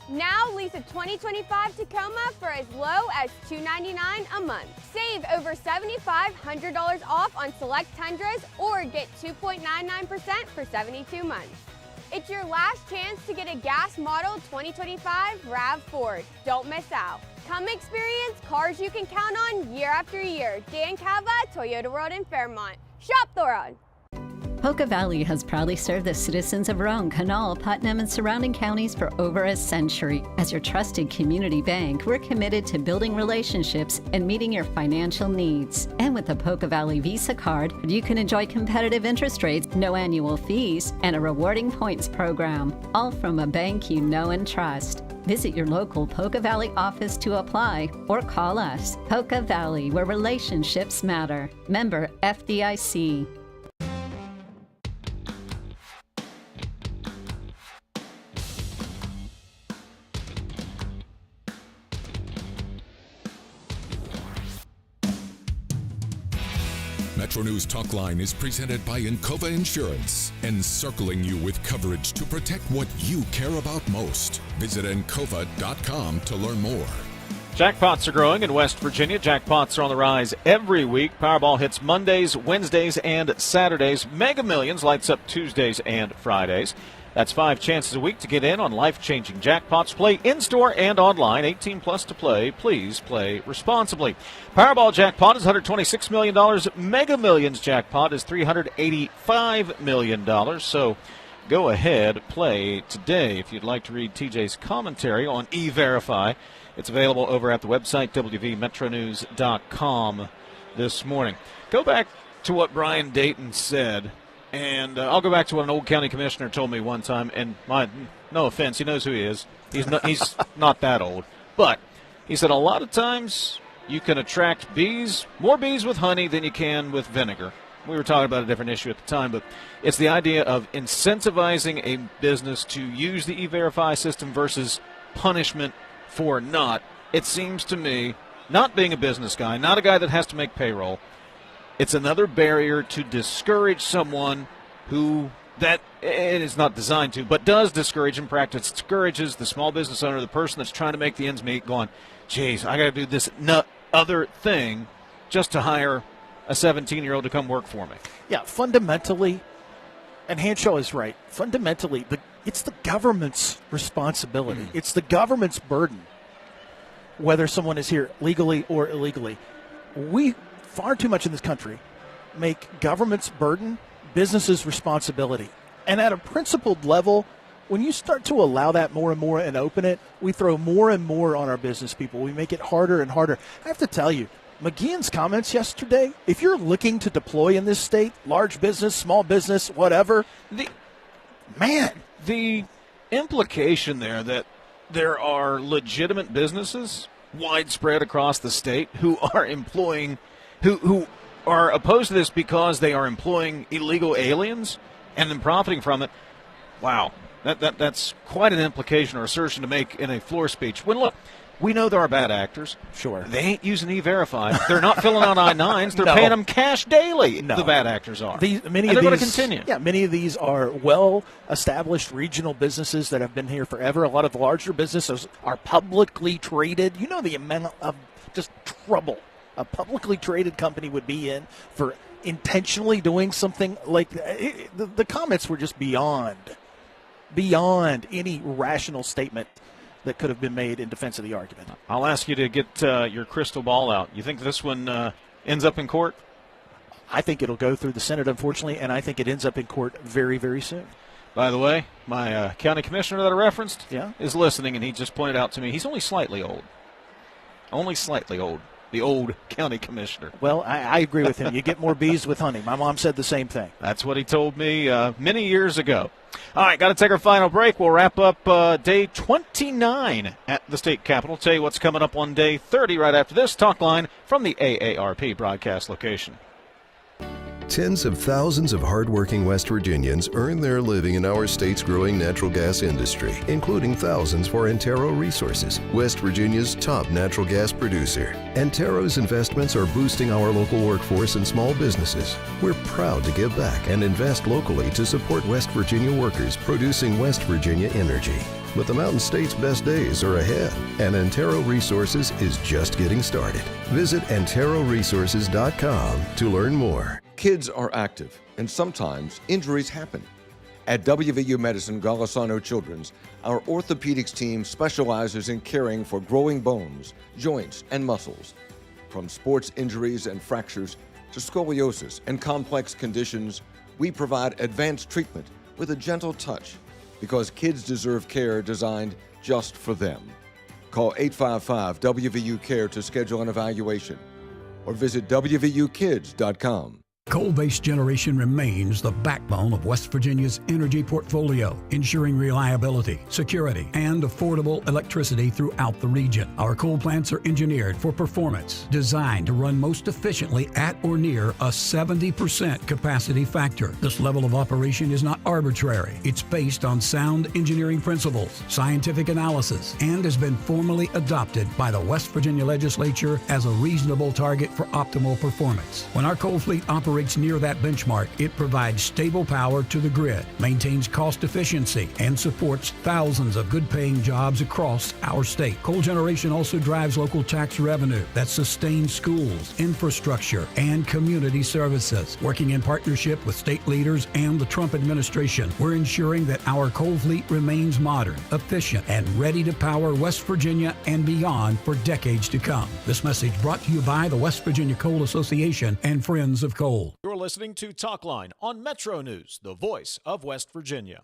Now lease a 2025 Tacoma for as low as $299 a month. Save over $7,500 off on select Tundras or get 2.99% for 72 months. It's your last chance to get a gas model 2025 RAV4. Don't miss out. Come experience cars you can count on year after year. Dan Calva Toyota World in Fairmont. Shop the road. Poca Valley has proudly served the citizens of Roane, Kanawha, Putnam, and surrounding counties for over a century. As your trusted community bank, we're committed to building relationships and meeting your financial needs. And with the Poca Valley Visa card, you can enjoy competitive interest rates, no annual fees, and a rewarding points program, all from a bank you know and trust. Visit your local Poca Valley office to apply or call us. Poca Valley, where relationships matter. Member FDIC. Metro News Talkline is presented by Encova Insurance, encircling you with coverage to protect what you care about most. Visit Encova.com to learn more. Jackpots are growing in West Virginia. Jackpots are on the rise every week. Powerball hits Mondays, Wednesdays, and Saturdays. Mega Millions lights up Tuesdays and Fridays. That's 5 chances a week to get in on life-changing jackpots. Play in-store and online. 18 plus to play. Please play responsibly. Powerball jackpot is $126 million. Mega Millions jackpot is $385 million. So go ahead, play today. If you'd like to read TJ's commentary on E-Verify, it's available over at the website, wvmetronews.com, this morning. Go back to what Brian Dayton said. And I'll go back to what an old county commissioner told me one time, and no offense, he knows who he is. He's not that old. But he said a lot of times you can attract more bees with honey than you can with vinegar. We were talking about a different issue at the time, but it's the idea of incentivizing a business to use the E-Verify system versus punishment for not. It seems to me, not being a business guy, not a guy that has to make payroll, it's another barrier to discourage someone who that it is not designed to, but does discourage in practice. It discourages the small business owner, the person that's trying to make the ends meet, going, geez, I got to do this other thing just to hire a 17-year-old to come work for me. Yeah, fundamentally, and Hanshaw is right, fundamentally, it's the government's responsibility. It's the government's burden, whether someone is here legally or illegally. We far too much in this country make government's burden business's responsibility. And at a principled level, when you start to allow that more and more and open it, we throw more and more on our business people. We make it harder and harder. I have to tell you, McGeehan's comments yesterday, if you're looking to deploy in this state, large business, small business, whatever, the implication there that there are legitimate businesses widespread across the state who are employing who are opposed to this because they are employing illegal aliens and then profiting from it. Wow, that's quite an implication or assertion to make in a floor speech. When, look, we know there are bad actors. Sure. They ain't using E-Verify. They're not filling out I-9s. They're paying them cash daily, the bad actors are. They're going to continue. Yeah, many of these are well-established regional businesses that have been here forever. A lot of the larger businesses are publicly traded. You know the amount of just trouble a publicly traded company would be in for intentionally doing something like the comments were just beyond any rational statement that could have been made in defense of the argument. I'll ask you to get your crystal ball out. You think this one ends up in court? I think it'll go through the Senate, unfortunately, and I think it ends up in court very, very soon. By the way, my county commissioner that I referenced is listening, and he just pointed out to me he's only slightly old. Only slightly old. The old county commissioner. Well, I agree with him. You get more bees with honey. My mom said the same thing. That's what he told me many years ago. All right, got to take our final break. We'll wrap up day 29 at the state capitol. Tell you what's coming up on day 30 right after this. Talkline from the AARP broadcast location. Tens of thousands of hardworking West Virginians earn their living in our state's growing natural gas industry, including thousands for Antero Resources, West Virginia's top natural gas producer. Antero's investments are boosting our local workforce and small businesses. We're proud to give back and invest locally to support West Virginia workers producing West Virginia energy. But the Mountain State's best days are ahead, and Antero Resources is just getting started. Visit AnteroResources.com to learn more. Kids are active, and sometimes injuries happen. At WVU Medicine Golisano Children's, our orthopedics team specializes in caring for growing bones, joints, and muscles. From sports injuries and fractures to scoliosis and complex conditions, we provide advanced treatment with a gentle touch because kids deserve care designed just for them. Call 855-WVU-CARE to schedule an evaluation or visit WVUkids.com. Coal-based generation remains the backbone of West Virginia's energy portfolio, ensuring reliability, security, and affordable electricity throughout the region. Our coal plants are engineered for performance, designed to run most efficiently at or near a 70% capacity factor. This level of operation is not arbitrary. It's based on sound engineering principles, scientific analysis, and has been formally adopted by the West Virginia Legislature as a reasonable target for optimal performance. When our coal fleet operates operates near that benchmark, it provides stable power to the grid, maintains cost efficiency, and supports thousands of good-paying jobs across our state. Coal generation also drives local tax revenue that sustains schools, infrastructure, and community services. Working in partnership with state leaders and the Trump administration, we're ensuring that our coal fleet remains modern, efficient, and ready to power West Virginia and beyond for decades to come. This message brought to you by the West Virginia Coal Association and Friends of Coal. You're listening to Talkline on Metro News, the voice of West Virginia.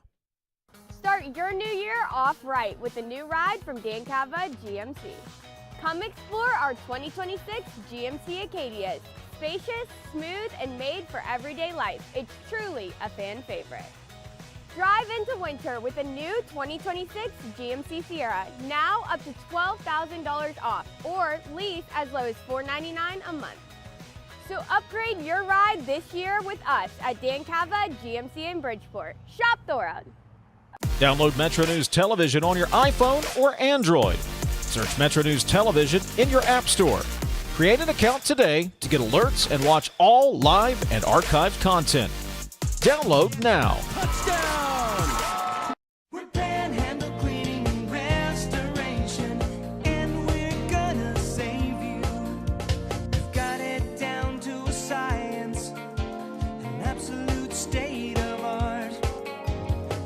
Start your new year off right with a new ride from Dan Cava GMC. Come explore our 2026 GMC Acadias. Spacious, smooth, and made for everyday life. It's truly a fan favorite. Drive into winter with a new 2026 GMC Sierra, now up to $12,000 off, or lease as low as $499 a month. So upgrade your ride this year with us at Dan Cava GMC in Bridgeport. Shop Thorough. Download Metro News Television on your iPhone or Android. Search Metro News Television in your app store. Create an account today to get alerts and watch all live and archived content. Download now. Touchdown! We're Panhandle Cleaning and Restoration, and we're gonna save you. We've got it down to a science, an absolute state of art.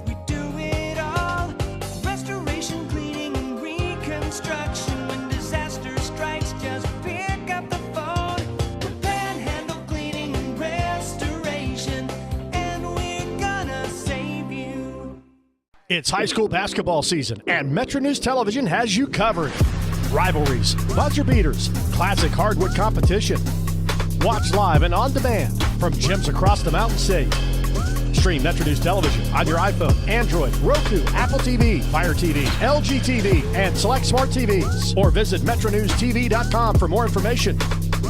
We do it all, restoration, cleaning, and reconstruction. When disaster strikes, just pick up the phone. We're Panhandle Cleaning and Restoration, and we're gonna save you. It's high school basketball season, and Metro News Television has you covered. Rivalries, buzzer beaters, classic hardwood competition. Watch live and on demand from gyms across the Mountain State. Stream Metro News Television on your iPhone, Android, Roku, Apple TV, Fire TV, LG TV, and select smart TVs. Or visit MetroNewsTV.com for more information.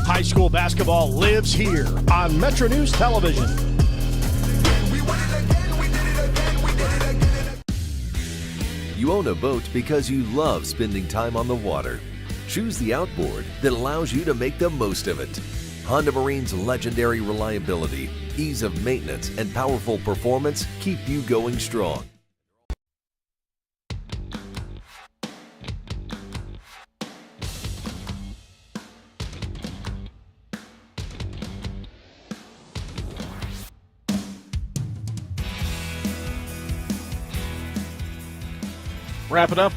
High school basketball lives here on Metro News Television. You own a boat because you love spending time on the water. Choose the outboard that allows you to make the most of it. Honda Marine's legendary reliability, ease of maintenance, and powerful performance keep you going strong. Wrapping up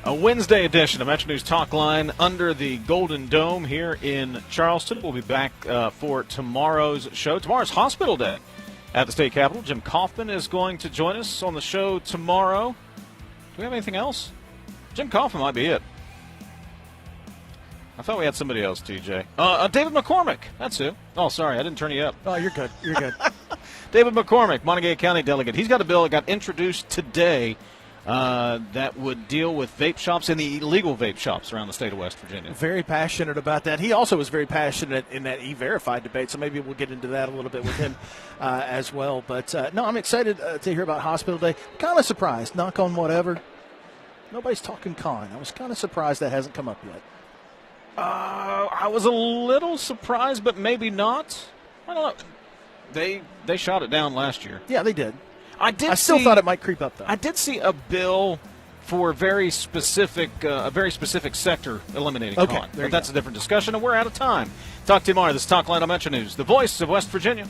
a Wednesday edition of Metro News Talkline under the Golden Dome here in Charleston. We'll be back for tomorrow's show. Tomorrow's Hospital Day at the State Capitol. Jim Kaufman is going to join us on the show tomorrow. Do we have anything else? Jim Kaufman might be it. I thought we had somebody else, TJ. David McCormick. That's who. Oh, sorry. I didn't turn you up. Oh, you're good. You're good. David McCormick, Montague County delegate. He's got a bill that got introduced today that would deal with vape shops and the illegal vape shops around the state of West Virginia. Very passionate about that. He also was very passionate in that E-Verified debate, so maybe we'll get into that a little bit with him as well. But, no, I'm excited to hear about Hospital Day. Kind of surprised, knock on whatever. Nobody's talking con. I was kind of surprised that hasn't come up yet. I was a little surprised, but maybe not. I don't know. They shot it down last year. Yeah, they did. I still thought it might creep up, though. I did see a bill for a very specific sector eliminating con. But that's a different discussion, and we're out of time. Talk to you tomorrow. This is Talkline on Metro News, the voice of West Virginia.